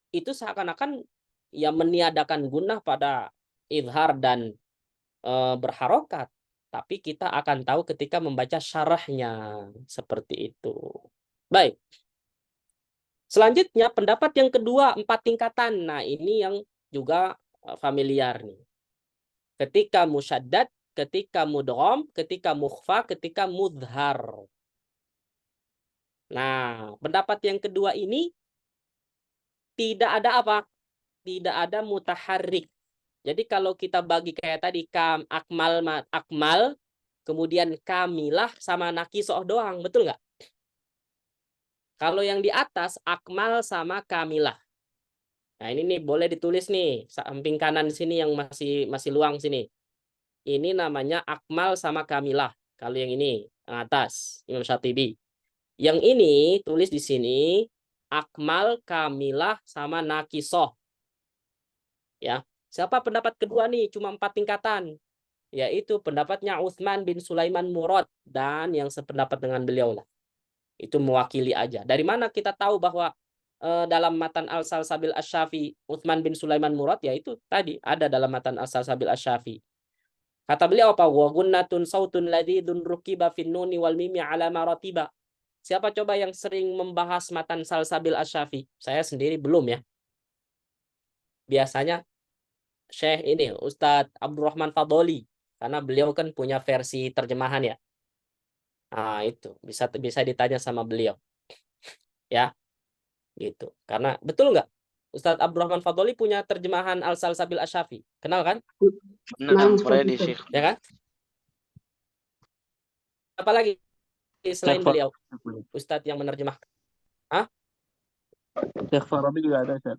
itu seakan-akan ya meniadakan gunnah pada izhar dan berharokat. Tapi kita akan tahu ketika membaca syarahnya seperti itu. Baik. Selanjutnya pendapat yang kedua 4 tingkatan. Nah, ini yang juga familiar nih. Ketika musyaddad, ketika mudgham, ketika mukhfa, ketika mudhar. Nah, pendapat yang kedua ini tidak ada apa? Tidak ada mutaharrik. Jadi kalau kita bagi kayak tadi akmal, kemudian kamilah sama naqisoh doang, betul nggak? Kalau yang di atas akmal sama kamilah. Nah, ini nih boleh ditulis nih, samping kanan sini yang masih luang sini. Ini namanya akmal sama kamilah. Kalau yang ini yang atas Imam Syatibi. Yang ini tulis di sini akmal, kamilah sama naqisoh. Ya. Siapa pendapat kedua nih? Cuma 4 tingkatan. Yaitu pendapatnya Utsman bin Sulaiman Murad dan yang sependapat dengan beliau lah. Itu mewakili aja. Dari mana kita tahu bahwa dalam matan Al-Salsabil Asy-Syafi'i Utsman bin Sulaiman Murad, yaitu tadi ada dalam matan Al-Salsabil Asy-Syafi'i. Kata beliau apa? Wa gunnatun sautun ladzidun rukiba fin nuni wal mimi ala maratiba. Siapa coba yang sering membahas matan Salsabil Asy-Syafi'i? Saya sendiri belum ya. Biasanya Syekh ini Ustadz Abdurrahman Fadoli, karena beliau kan punya versi terjemahan ya. Nah, itu bisa ditanya sama beliau. Ya. Gitu. Karena betul nggak? Ustadz Abdurrahman Fadoli punya terjemahan Al-Salsabil Asy-Syafi'i. Kenal kan? Nah, di Syekh. Ya kan? Apalagi selain beliau? Ustadz yang menerjemahkan. Hah? Syekh Farabi juga ada, Ustaz.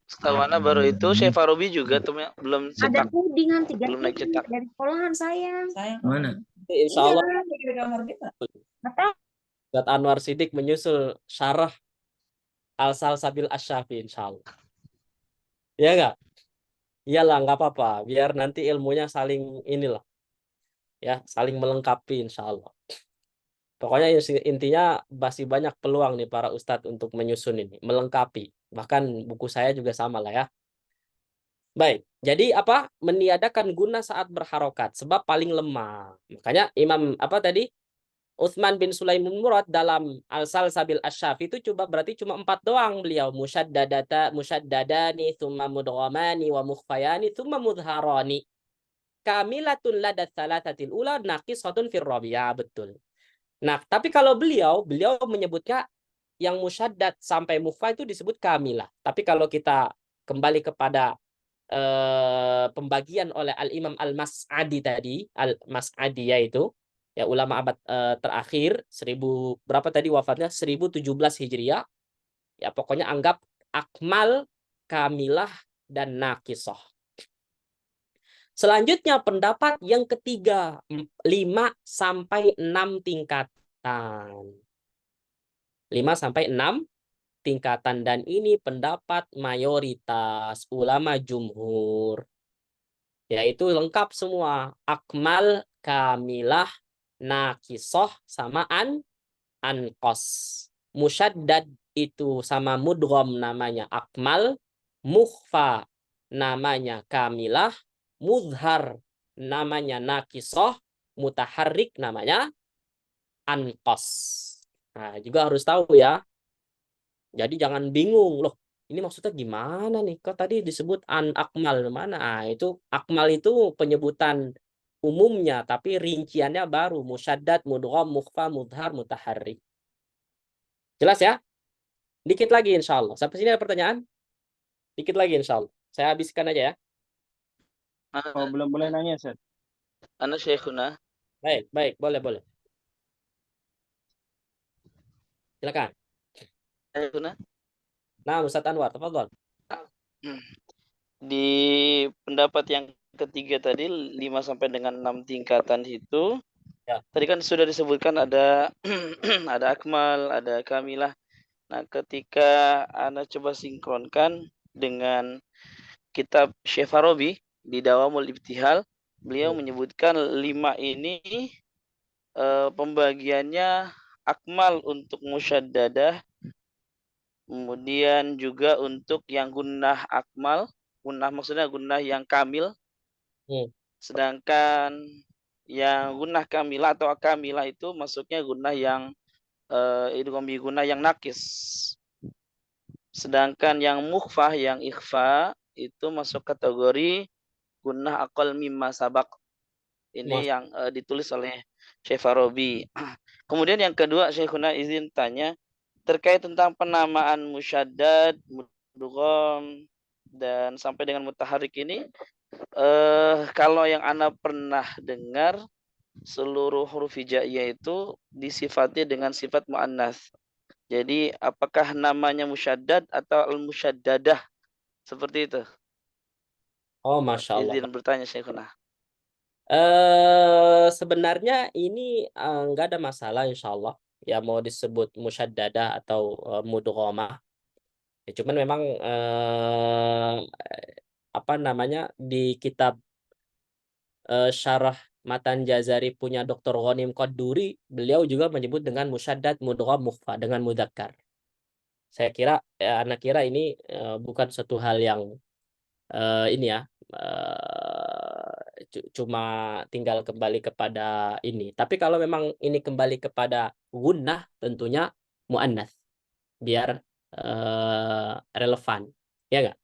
Setahu Ana baru itu Syekh Farabi juga belum Ada cetak, pudingan 3 belum naik kilo cetak. dari sekolahan saya. Mana? Insya Iya, Allah nggak tahu. Ustadz Anwar Sidik menyusul syarah Al-Salsabil Asy-Syafi'i insya Allah. Ya nggak? Iyalah, nggak apa-apa. Biar nanti ilmunya saling inilah. Ya, saling melengkapi insya Allah. Pokoknya intinya masih banyak peluang nih para ustadz untuk menyusun ini, melengkapi. Bahkan buku saya juga sama lah ya. Baik, jadi apa? Meniadakan guna saat berharokat, sebab paling lemah. Makanya Imam apa tadi? Utsman bin Sulaiman Murad dalam Al-Salsabil Asy-Syafi'i itu berarti cuma 4 doang beliau. Musyaddadani, thumma mudghamani, wa mukhfayani, thumma mudharani. Kamilatun ladat thalathatil ula, naqisatun fir rabi'ah. Betul. Nah, tapi kalau beliau menyebutnya yang musyaddad sampai mukhfa itu disebut kamilah. Tapi kalau kita kembali kepada pembagian oleh Al-Imam Al-Mas'adi tadi, Al-Mas'adi yaitu ya ulama abad terakhir 1000 berapa tadi wafatnya 1017 Hijriah. Ya pokoknya anggap akmal, kamilah dan naqisah. Selanjutnya pendapat yang ketiga 5 sampai 6 tingkatan. 5 sampai 6 tingkatan dan ini pendapat mayoritas ulama jumhur. Yaitu lengkap semua, akmal, kamilah, naqisah sama anqos. Musyaddad itu sama mudgham namanya akmal, mukhfa namanya kamilah, mudhar namanya naqisah, mutaharrik namanya anqos. Nah, juga harus tahu ya. Jadi jangan bingung loh. Ini maksudnya gimana nih? Kok tadi disebut akmal mana? Nah, itu akmal itu penyebutan umumnya, tapi rinciannya baru musyaddad, mudgham, mukhfa, mudhar, mutaharrik. Jelas ya? Dikit lagi insya Allah. Sampai sini ada pertanyaan? Dikit lagi insya Allah. Saya habiskan aja ya. Oh, belum boleh nanya, Ustaz. Ana Syekhuna. Baik, boleh. Silakan. Syekhuna. Nah, Ustaz Anwar, tafadhol. Di pendapat yang ketiga tadi 5 sampai dengan 6 tingkatan itu ya. Tadi kan sudah disebutkan ada ada akmal, ada kamilah. Nah, ketika Ana coba sinkronkan dengan kitab Syekh Farabi di Dawamul Ibtihal, beliau menyebutkan 5 ini pembagiannya akmal untuk musyaddadah, kemudian juga untuk yang gunnah akmal, gunnah maksudnya gunnah yang kamil. Sedangkan yang gunnah kamilah atau akamilah itu masuknya gunnah yang gunnah yang nakis. Sedangkan yang mukhfah, yang ikhfa itu masuk kategori gunnah aqal mimma sabaq. Ini yang ditulis oleh Syekh Farabi. Kemudian yang kedua, Syekhuna izin tanya terkait tentang penamaan musyaddad, mudgham dan sampai dengan mutaharrik ini, kalau yang Ana pernah dengar seluruh huruf hijaiyah itu disifati dengan sifat muannats. Jadi apakah namanya musyaddad atau al-musyaddadah seperti itu? Oh, Masya Allah. Izin bertanya Syekhuna. Sebenarnya ini nggak ada masalah insya Allah ya mau disebut musyaddadah atau mudghamah. Ya, cuman memang apa namanya di kitab syarah Matan Jazari punya Dr. Ghanim Qadduri, beliau juga menyebut dengan musyaddad, mudgham, mukhfa dengan mudzakkar. Saya kira anak kira ini bukan suatu hal yang ini ya cuma tinggal kembali kepada ini. Tapi kalau memang ini kembali kepada gunnah tentunya muannats biar relevan. Ya enggak?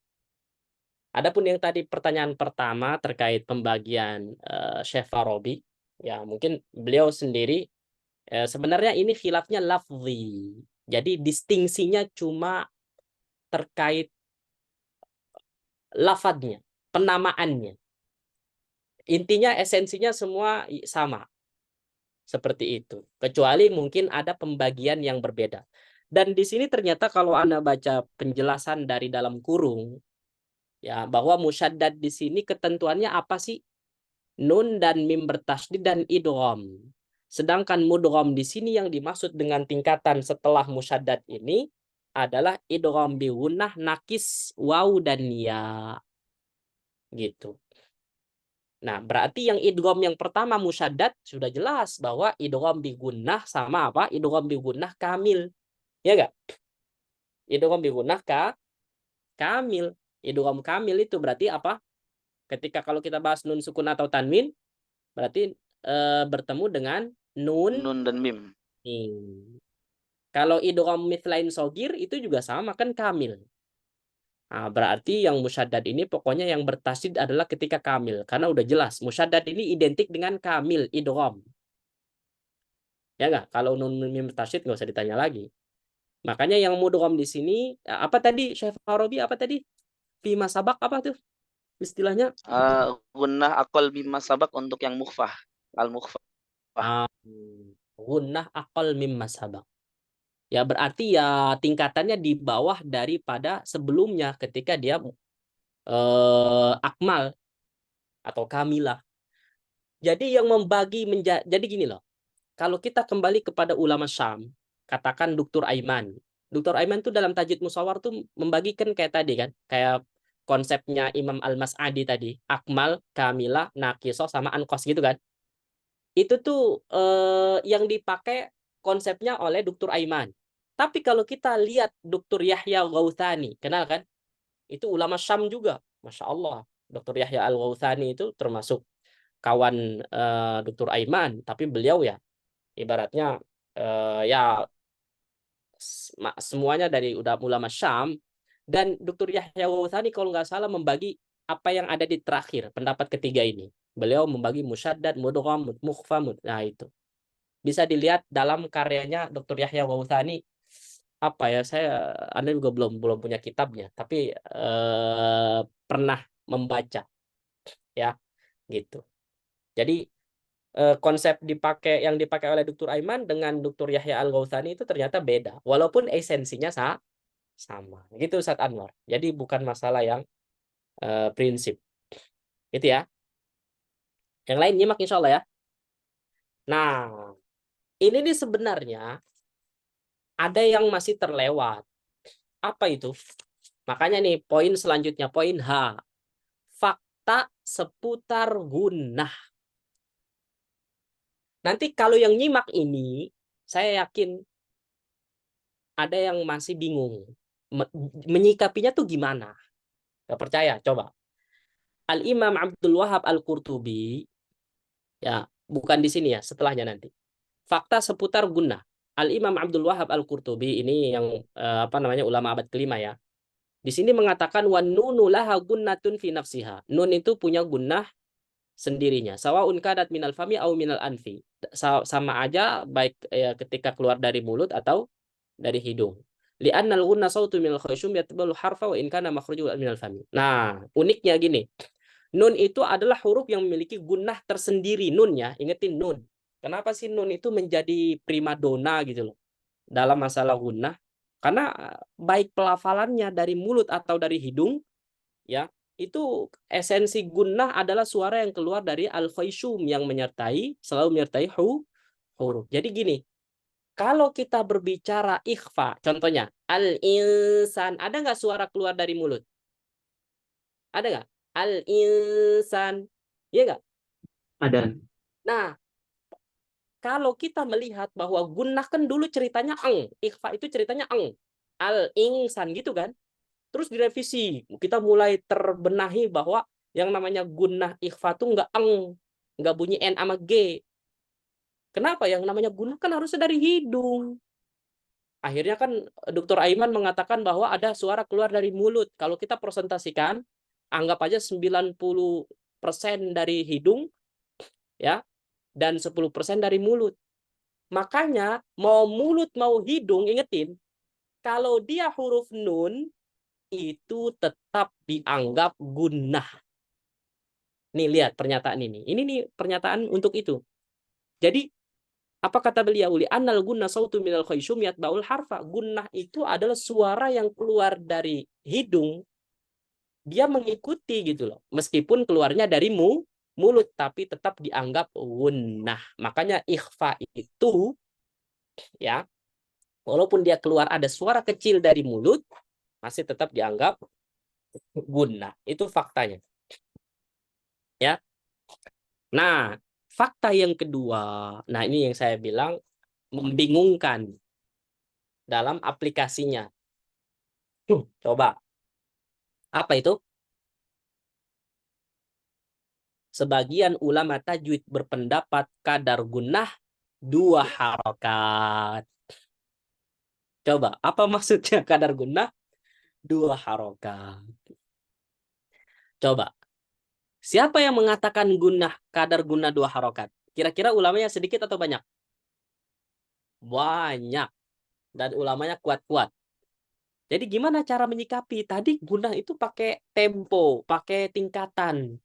Adapun yang tadi pertanyaan pertama terkait pembagian Syekh Farabi, ya mungkin beliau sendiri sebenarnya ini khilafnya lafzi. Jadi distingsinya cuma terkait lafadznya, penamaannya. Intinya esensinya semua sama. Seperti itu. Kecuali mungkin ada pembagian yang berbeda. Dan di sini ternyata kalau Anda baca penjelasan dari dalam kurung, ya, bahwa musyaddad di sini ketentuannya apa sih? Nun dan mim bertasydid dan idgham. Sedangkan mudgham di sini yang dimaksud dengan tingkatan setelah musyaddad ini adalah idgham bi gunnah nakis waw dan ya. Gitu. Nah, berarti yang idgham yang pertama musyaddad sudah jelas bahwa idgham bi gunnah sama apa? Idgham bi gunnah kamil. Ya enggak? Idgham bi gunnah kamil. Idgham kamil itu berarti apa? Ketika kalau kita bahas nun sukun atau tanwin, berarti bertemu dengan nun dan mim. mim. Kalau idgham mithlain sogir itu juga sama kan kamil. Nah, berarti yang musyaddad ini pokoknya yang bertasydid adalah ketika kamil. Karena udah jelas, musyaddad ini identik dengan kamil, idgham. Ya nggak? Kalau nun mim bertasydid nggak usah ditanya lagi. Makanya yang mudgham di sini, apa tadi, Syekh Farabi, apa tadi? Fima sabak apa tuh istilahnya? Gunnah aqal mimma sabak untuk yang mukhfah. Al-mukhfah. Gunnah aqal mimma sabak. Ya berarti ya tingkatannya di bawah daripada sebelumnya ketika dia akmal atau kamilah. Jadi yang membagi jadi gini loh. Kalau kita kembali kepada ulama Syam, katakan Dr. Aiman. Dr. Aiman tuh dalam Tajwid Musawwar tuh membagikan kayak tadi kan, kayak konsepnya Imam Al-Mas'adi tadi, akmal, kamilah, naqisoh sama anqos gitu kan. Itu tuh yang dipakai konsepnya oleh Dr. Aiman. Tapi kalau kita lihat Dr. Yahya Al-Ghauthani, kenal kan? Itu ulama Syam juga. Masya Allah. Dr. Yahya Al-Ghauthani itu termasuk kawan Dr. Aiman. Tapi beliau ya, ibaratnya ya semuanya dari ulama Syam. Dan Dr. Yahya Al-Ghauthani kalau nggak salah membagi apa yang ada di terakhir, pendapat ketiga ini. Beliau membagi musyaddad, mudgham, mukhfa. Nah itu. Bisa dilihat dalam karyanya Dr. Yahya Al-Ghauthani. Apa ya, Anda juga belum punya kitabnya, tapi pernah membaca ya gitu. Jadi konsep yang dipakai oleh Dr. Aiman dengan Dr. Yahya Al-Ghauthani itu ternyata beda, walaupun esensinya sama. Gitu Ustaz Anwar. Jadi bukan masalah yang prinsip. Itu ya. Yang lain nyimak insya Allah ya. Nah, ini nih sebenarnya ada yang masih terlewat. Apa itu? Makanya nih poin selanjutnya, poin H. Fakta seputar gunnah. Nanti kalau yang nyimak ini, saya yakin ada yang masih bingung. Menyikapinya tuh gimana? Gak percaya? Coba. Al-Imam Abdul Wahab Al-Qurtubi, ya bukan di sini ya, setelahnya nanti. Fakta seputar gunnah. Al-Imam Abdul Wahab Al-Qurtubi ini yang ulama abad kelima ya. Di sini mengatakan wan nunu laha gunnatun fi nafsiha. Nun itu punya gunnah sendirinya. Sawaun kadat minal fami au minal anfi. Sama aja baik ketika keluar dari mulut atau dari hidung. Li'annal gunna sautu minal khayshum yatbalu harfa wa in kana makhruju minal fami. Nah, uniknya gini. Nun itu adalah huruf yang memiliki gunnah tersendiri. Nunnya, ingetin nun. Kenapa sih nun itu menjadi primadona gitu loh dalam masalah gunnah? Karena baik pelafalannya dari mulut atau dari hidung, ya itu esensi gunnah adalah suara yang keluar dari al-khayshum yang selalu menyertai huruf. Jadi gini, kalau kita berbicara ikhfa, contohnya al-insan, ada nggak suara keluar dari mulut? Ada nggak? Al-insan, iya nggak? Ada. Nah, kalau kita melihat bahwa gunnah kan dulu ceritanya ikhfa itu ceritanya al-insan gitu kan. Terus direvisi, kita mulai terbenahi bahwa yang namanya gunnah ikhfa itu nggak bunyi N sama G. Kenapa? Yang namanya gunnah kan harusnya dari hidung. Akhirnya kan Dr. Aiman mengatakan bahwa ada suara keluar dari mulut. Kalau kita presentasikan, anggap aja 90% dari hidung, ya, dan 10% dari mulut. Makanya mau mulut mau hidung, ingetin, kalau dia huruf nun itu tetap dianggap gunnah. Nih lihat pernyataan ini. Ini nih pernyataan untuk itu. Jadi Apa kata beliau? Li annal gunnah sautu minal khayshum yatba'ul harfa. Gunnah itu adalah suara yang keluar dari hidung, dia mengikuti gitu loh. Meskipun keluarnya dari mulut, tapi tetap dianggap gunnah. Makanya ikhfa itu ya, walaupun dia keluar ada suara kecil dari mulut, masih tetap dianggap gunnah. Itu faktanya. Ya. Nah, fakta yang kedua, nah ini yang saya bilang membingungkan dalam aplikasinya. Coba. Apa itu? Sebagian ulama tajwid berpendapat kadar gunnah 2 harokat. Coba, apa maksudnya kadar gunnah 2 harokat? Coba. Siapa yang mengatakan kadar gunnah 2 harokat? Kira-kira ulamanya sedikit atau banyak? Banyak. Dan ulamanya kuat-kuat. Jadi gimana cara menyikapi? Tadi gunnah itu pakai tempo, pakai tingkatan,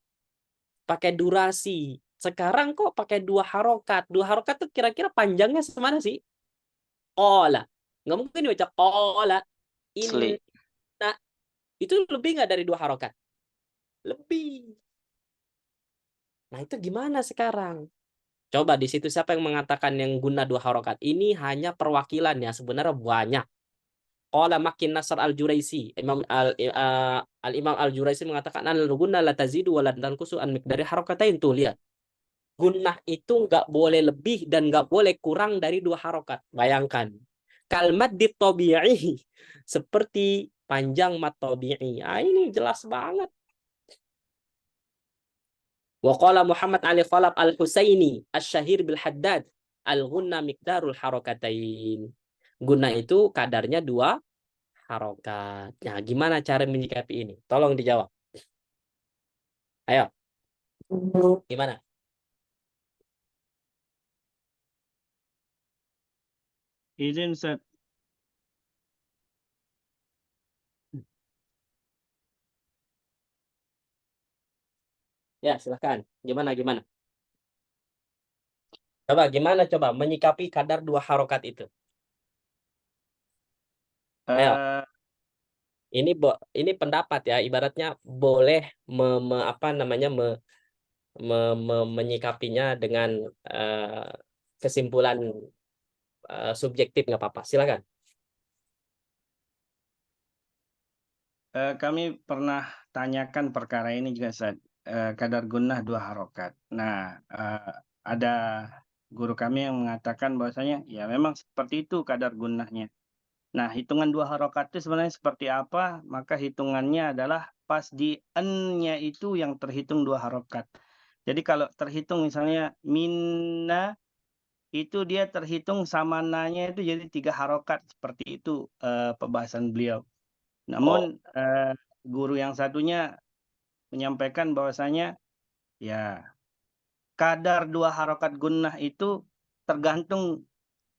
pakai durasi. Sekarang kok pakai 2 harokat? 2 harokat itu kira-kira panjangnya semana sih? Qola. Nggak mungkin dibaca qola. Asli. Inna. Itu lebih nggak dari 2 harokat? Lebih. Nah itu gimana sekarang? Coba di situ siapa yang mengatakan yang gunnah 2 harokat? Ini hanya perwakilan ya, sebenarnya banyak. Qala Makin Nasr al-Juraisi, Al-Imam al-Juraisi mengatakan al-gunnah la tazidu wa la tanqusu an miqdari harokatain. Tuh lihat. Gunnah itu nggak boleh lebih dan nggak boleh kurang dari 2 harokat. Bayangkan. Kalimat di tabi'i, seperti panjang mat tabi'i. Ini jelas banget. Wa qala Muhammad Ali Khalaf al-Husaini asy-syahir bil Haddad al-gunnah miqdarul harokatain. Gunnah itu kadarnya 2 harokat. Nah, gimana cara menyikapi ini? Tolong dijawab. Ayo. Gimana? Izin Ustaz. Ya, silakan. Gimana? Coba menyikapi kadar 2 harokat itu. Ayo. Ini pendapat ya, ibaratnya boleh menyikapinya dengan kesimpulan subjektif, nggak apa-apa. Silakan. Kami pernah tanyakan perkara ini juga Ustaz. Kadar gunnah 2 harokat. Nah, ada guru kami yang mengatakan bahwasanya ya memang seperti itu kadar gunnahnya. Nah, hitungan 2 harokat itu sebenarnya seperti apa? Maka hitungannya adalah pas di n-nya itu yang terhitung 2 harokat. Jadi kalau terhitung misalnya minna, itu dia terhitung sama na-nya itu jadi 3 harokat. Seperti itu pembahasan beliau. Namun guru yang satunya menyampaikan bahwasanya ya kadar 2 harokat gunnah itu tergantung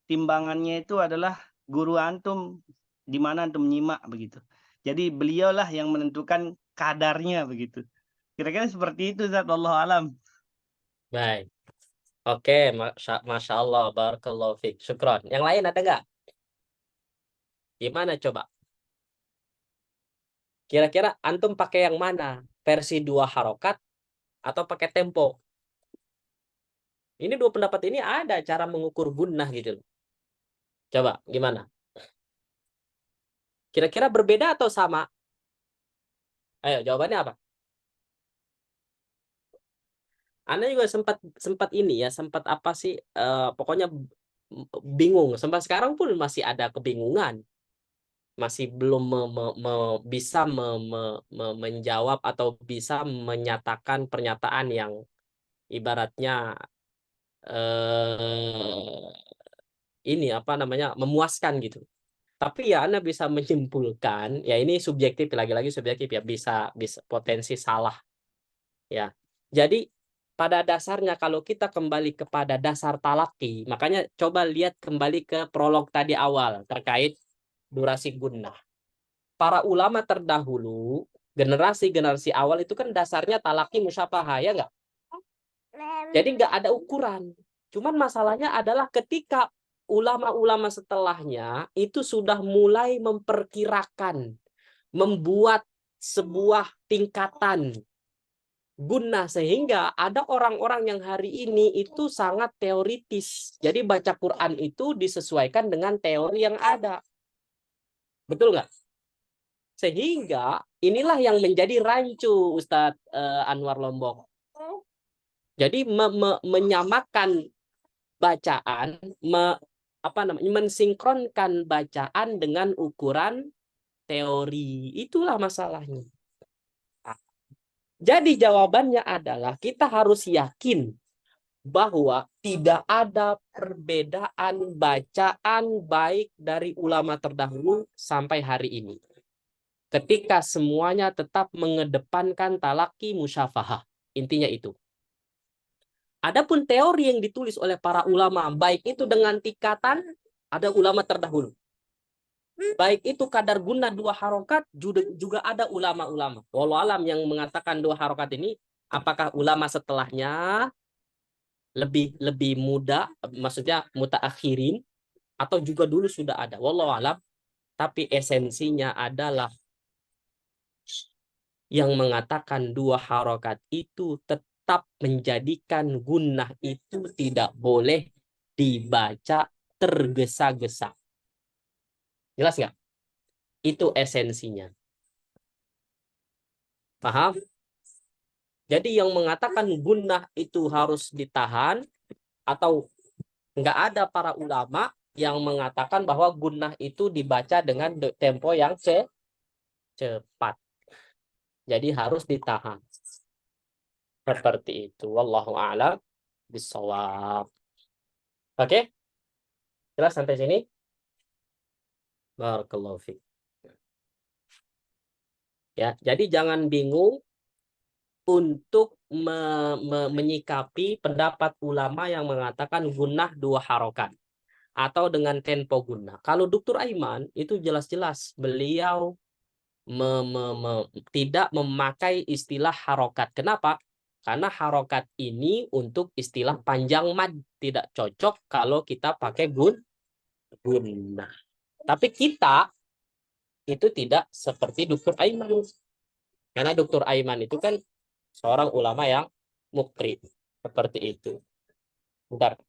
timbangannya itu adalah guru antum di mana antum menyimak begitu. Jadi beliaulah yang menentukan kadarnya begitu. Kira-kira seperti itu Ustaz, wallahu alam. Baik. Oke, Masya Allah, barakallahu fiik. Syukron. Yang lain ada nggak? Gimana coba? Kira-kira antum pakai yang mana? Versi 2 harokat atau pakai tempo? Ini 2 pendapat ini ada cara mengukur gunnah gitu loh. Coba, gimana? Kira-kira berbeda atau sama? Ayo, jawabannya apa? Anda juga sempat ini ya, sempat apa sih? Pokoknya bingung. Sampai sekarang pun masih ada kebingungan. Masih belum bisa menjawab atau bisa menyatakan pernyataan yang ibaratnya ini apa namanya memuaskan gitu. Tapi ya Anda bisa menyimpulkan, ya ini subjektif, lagi-lagi subjektif ya, bisa potensi salah ya. Jadi pada dasarnya kalau kita kembali kepada dasar talaki, makanya coba lihat kembali ke prolog tadi awal terkait durasi gunnah. Para ulama terdahulu, generasi-generasi awal itu kan dasarnya talaki musyafahah, ya enggak? Jadi enggak ada ukuran. Cuman masalahnya adalah ketika ulama-ulama setelahnya itu sudah mulai memperkirakan, membuat sebuah tingkatan guna, sehingga ada orang-orang yang hari ini itu sangat teoritis. Jadi baca Quran itu disesuaikan dengan teori yang ada. Betul nggak? Sehingga inilah yang menjadi rancu Ustadz Anwar Lombok. Jadi menyamakan bacaan, mensinkronkan bacaan dengan ukuran teori. Itulah masalahnya. Jadi jawabannya adalah kita harus yakin bahwa tidak ada perbedaan bacaan baik dari ulama terdahulu sampai hari ini. Ketika semuanya tetap mengedepankan talaki musyafahah. Intinya itu. Adapun teori yang ditulis oleh para ulama, baik itu dengan tingkatan, ada ulama terdahulu. Baik itu kadar guna 2 harokat, juga ada ulama-ulama. Wallahu alam yang mengatakan 2 harokat ini, apakah ulama setelahnya lebih muda, maksudnya mutaakhirin, atau juga dulu sudah ada. Wallahu alam. Tapi esensinya adalah yang mengatakan 2 harokat itu tetap menjadikan gunnah itu tidak boleh dibaca tergesa-gesa. Jelas nggak? Itu esensinya. Paham? Jadi yang mengatakan gunnah itu harus ditahan, atau nggak ada para ulama yang mengatakan bahwa gunnah itu dibaca dengan tempo yang cepat. Jadi harus ditahan. Seperti itu. Wallahu a'lam bishawab. Oke? Jelas sampai sini? Barakallahu fiik. Ya, jadi jangan bingung untuk menyikapi pendapat ulama yang mengatakan gunnah 2 harokat atau dengan tempo gunnah. Kalau Dr. Aiman itu jelas-jelas beliau tidak memakai istilah harokat. Kenapa? Karena harokat ini untuk istilah panjang mad, tidak cocok kalau kita pakai gunnah. Tapi kita itu tidak seperti Dr. Aiman. Karena Dr. Aiman itu kan seorang ulama yang mukri. Seperti itu. Bentar.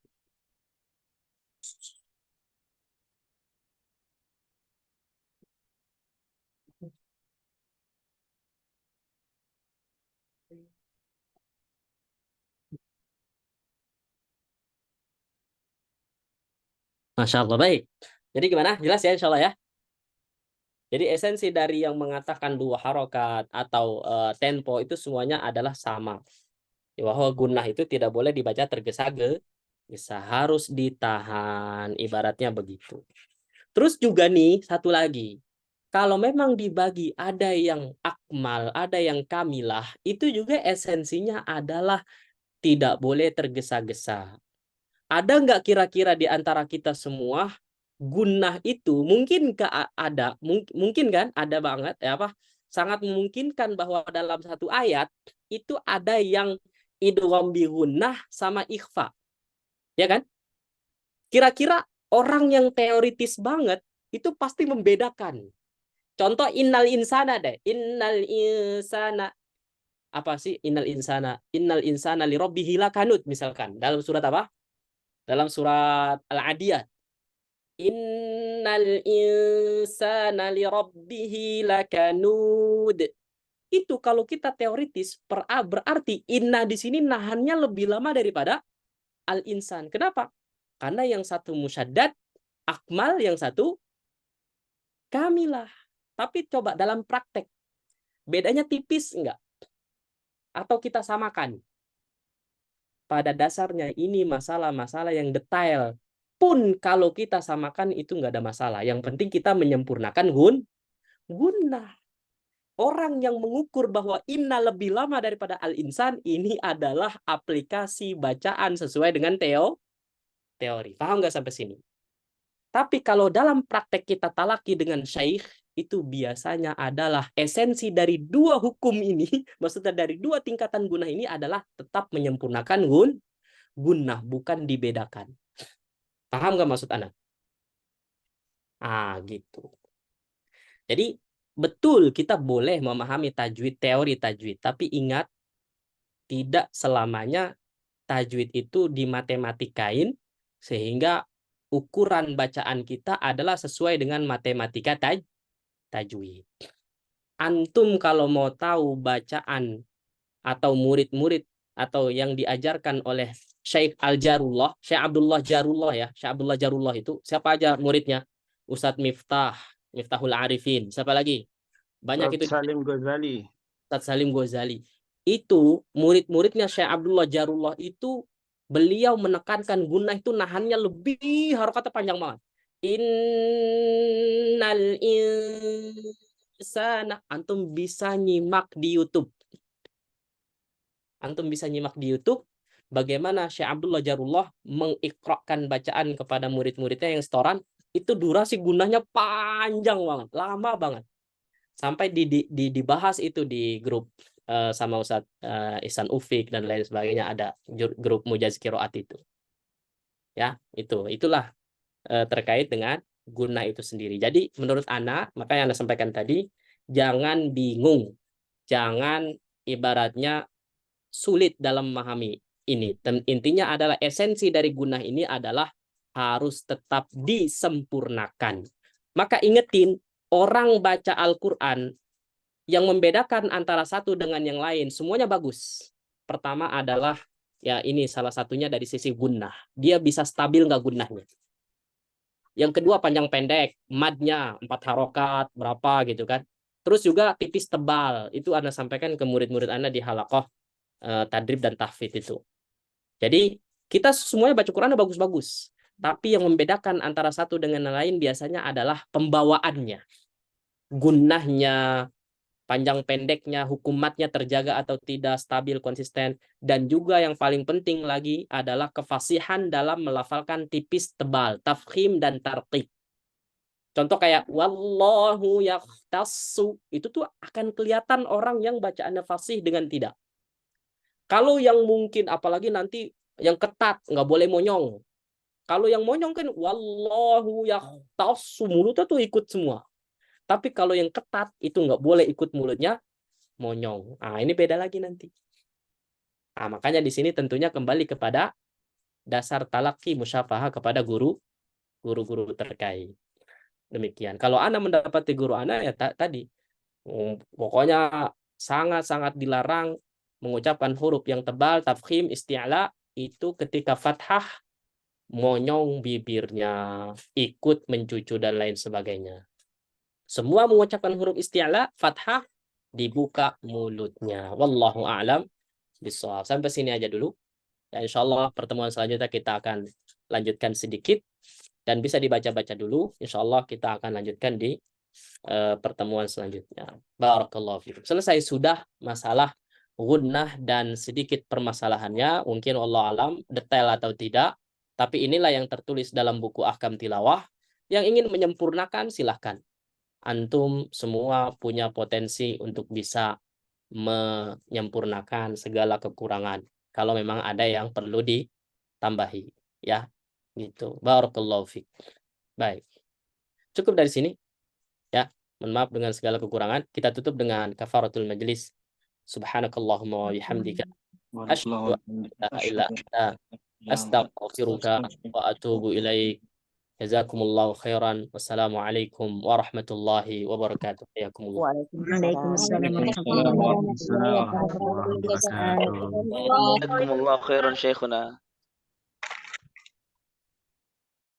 Masya Allah, baik. Jadi gimana? Jelas ya insya Allah ya? Jadi esensi dari yang mengatakan 2 harokat atau tempo itu semuanya adalah sama. Bahwa gunnah itu tidak boleh dibaca tergesa-gesa, harus ditahan, ibaratnya begitu. Terus juga nih satu lagi, kalau memang dibagi ada yang akmal, ada yang kamilah, itu juga esensinya adalah tidak boleh tergesa-gesa. Ada nggak kira-kira di antara kita semua gunnah itu mungkin ada, mungkin kan ada banget ya, sangat memungkinkan bahwa dalam satu ayat itu ada yang idgham bi gunnah sama ikhfa, ya kan? Kira-kira orang yang teoritis banget itu pasti membedakan. Contoh innal insana deh, innal insana apa sih innal insana li rabbihi lakanut, misalkan dalam surat apa? Dalam surat Al-Adiyat. Innal insana li rabbihi lakanud. Itu kalau kita teoritis berarti inna di sini nahannya lebih lama daripada al-insan. Kenapa? Karena yang satu musyaddad akmal, yang satu kamilah. Tapi coba dalam praktek bedanya tipis enggak? Atau kita samakan? Pada dasarnya ini masalah-masalah yang detail. Pun kalau kita samakan itu nggak ada masalah. Yang penting kita menyempurnakan gunnah. Orang yang mengukur bahwa inna lebih lama daripada al-insan, ini adalah aplikasi bacaan sesuai dengan teori. Paham nggak sampai sini? Tapi kalau dalam praktek kita talaki dengan syaikh, itu biasanya adalah esensi dari 2 hukum ini, maksudnya dari 2 tingkatan gunnah ini adalah tetap menyempurnakan gunnah, bukan dibedakan. Paham nggak maksud Ana? Gitu. Jadi betul kita boleh memahami tajwid, teori tajwid, tapi ingat tidak selamanya tajwid itu dimatematikkain sehingga ukuran bacaan kita adalah sesuai dengan matematika tajwid. Antum kalau mau tahu bacaan atau murid-murid atau yang diajarkan oleh Syekh Al-Jarullah, Syekh Abdullah Jarullah ya, Syekh Abdullah Jarullah itu siapa aja muridnya? Ustadz Miftahul Arifin, siapa lagi? Banyak itu. Salim Ghazali. Ustadz Salim Ghazali. Itu murid-muridnya Syekh Abdullah Jarullah itu beliau menekankan gunnah itu nahannya lebih harokatnya panjang banget. Innal insana, antum bisa nyimak di YouTube. Antum bisa nyimak di YouTube bagaimana Syekh Abdullah Jarullah mengikra'kan bacaan kepada murid-muridnya yang setoran, itu durasi gunnahnya panjang banget, lama banget. Sampai dibahas itu di grup sama Ustadz Ihsan Ufik dan lain sebagainya, ada grup Mujaz Qiraat itu. Ya, itulah terkait dengan gunnah itu sendiri. Jadi menurut Ana, makanya Ana sampaikan tadi, jangan bingung. Jangan ibaratnya sulit dalam memahami ini. Intinya adalah esensi dari gunnah ini adalah harus tetap disempurnakan. Maka ingetin, orang baca Al-Quran yang membedakan antara satu dengan yang lain, semuanya bagus. Pertama adalah, ya ini salah satunya dari sisi gunnah. Dia bisa stabil nggak gunnahnya. Yang kedua panjang pendek, madnya 4 harokat, berapa gitu kan. Terus juga tipis tebal, itu Anda sampaikan ke murid-murid Anda di halaqah tadrib dan tahfidz itu. Jadi kita semuanya baca Quran bagus-bagus. Tapi yang membedakan antara satu dengan yang lain biasanya adalah pembawaannya. Gunnahnya, panjang pendeknya, hukumatnya terjaga atau tidak, stabil, konsisten. Dan juga yang paling penting lagi adalah kefasihan dalam melafalkan tipis tebal, tafkhim dan tarqiq. Contoh kayak wallahu yahtassu, itu tuh akan kelihatan orang yang bacaannya fasih dengan tidak. Kalau yang mungkin, apalagi nanti yang ketat, nggak boleh monyong. Kalau yang monyong kan wallahu yahtassu, mulutnya tuh ikut semua. Tapi kalau yang ketat itu nggak boleh ikut mulutnya monyong. Ini beda lagi nanti. Makanya di sini tentunya kembali kepada dasar talaqi musyafahah kepada guru-guru terkait. Demikian. Kalau Ana mendapati guru Ana ya tadi, pokoknya sangat-sangat dilarang mengucapkan huruf yang tebal, tafkhim, isti'la, itu ketika fathah, monyong bibirnya, ikut mencucu dan lain sebagainya. Semua mengucapkan huruf isti'la, fathah, dibuka mulutnya. Wallahu a'lam bishawab. Sampai sini aja dulu. Ya, insyaallah pertemuan selanjutnya kita akan lanjutkan sedikit dan bisa dibaca-baca dulu. Insyaallah kita akan lanjutkan di pertemuan selanjutnya. Barakallahu fiikum. Selesai sudah masalah gunnah dan sedikit permasalahannya. Mungkin wallahu alam detail atau tidak. Tapi inilah yang tertulis dalam buku Ahkam Tilawah. Yang ingin menyempurnakan silahkan. Antum semua punya potensi untuk bisa menyempurnakan segala kekurangan. Kalau memang ada yang perlu ditambahi, ya, gitu. Barakallahu fiik. Baik, cukup dari sini, ya. Mohon maaf dengan segala kekurangan. Kita tutup dengan kafaratul majlis. Subhanakallahumma wa bihamdika. Asyhadu an la ilaha illa anta astaghfiruka wa atubu ilaik. Jazakumullahu khairan. Wassalamualaikum warahmatullahi wabarakatuh. Waalaikumsalam Waalaikumsalam warahmatullahi wabarakatuh. Jazakumullah khairan syekhuna.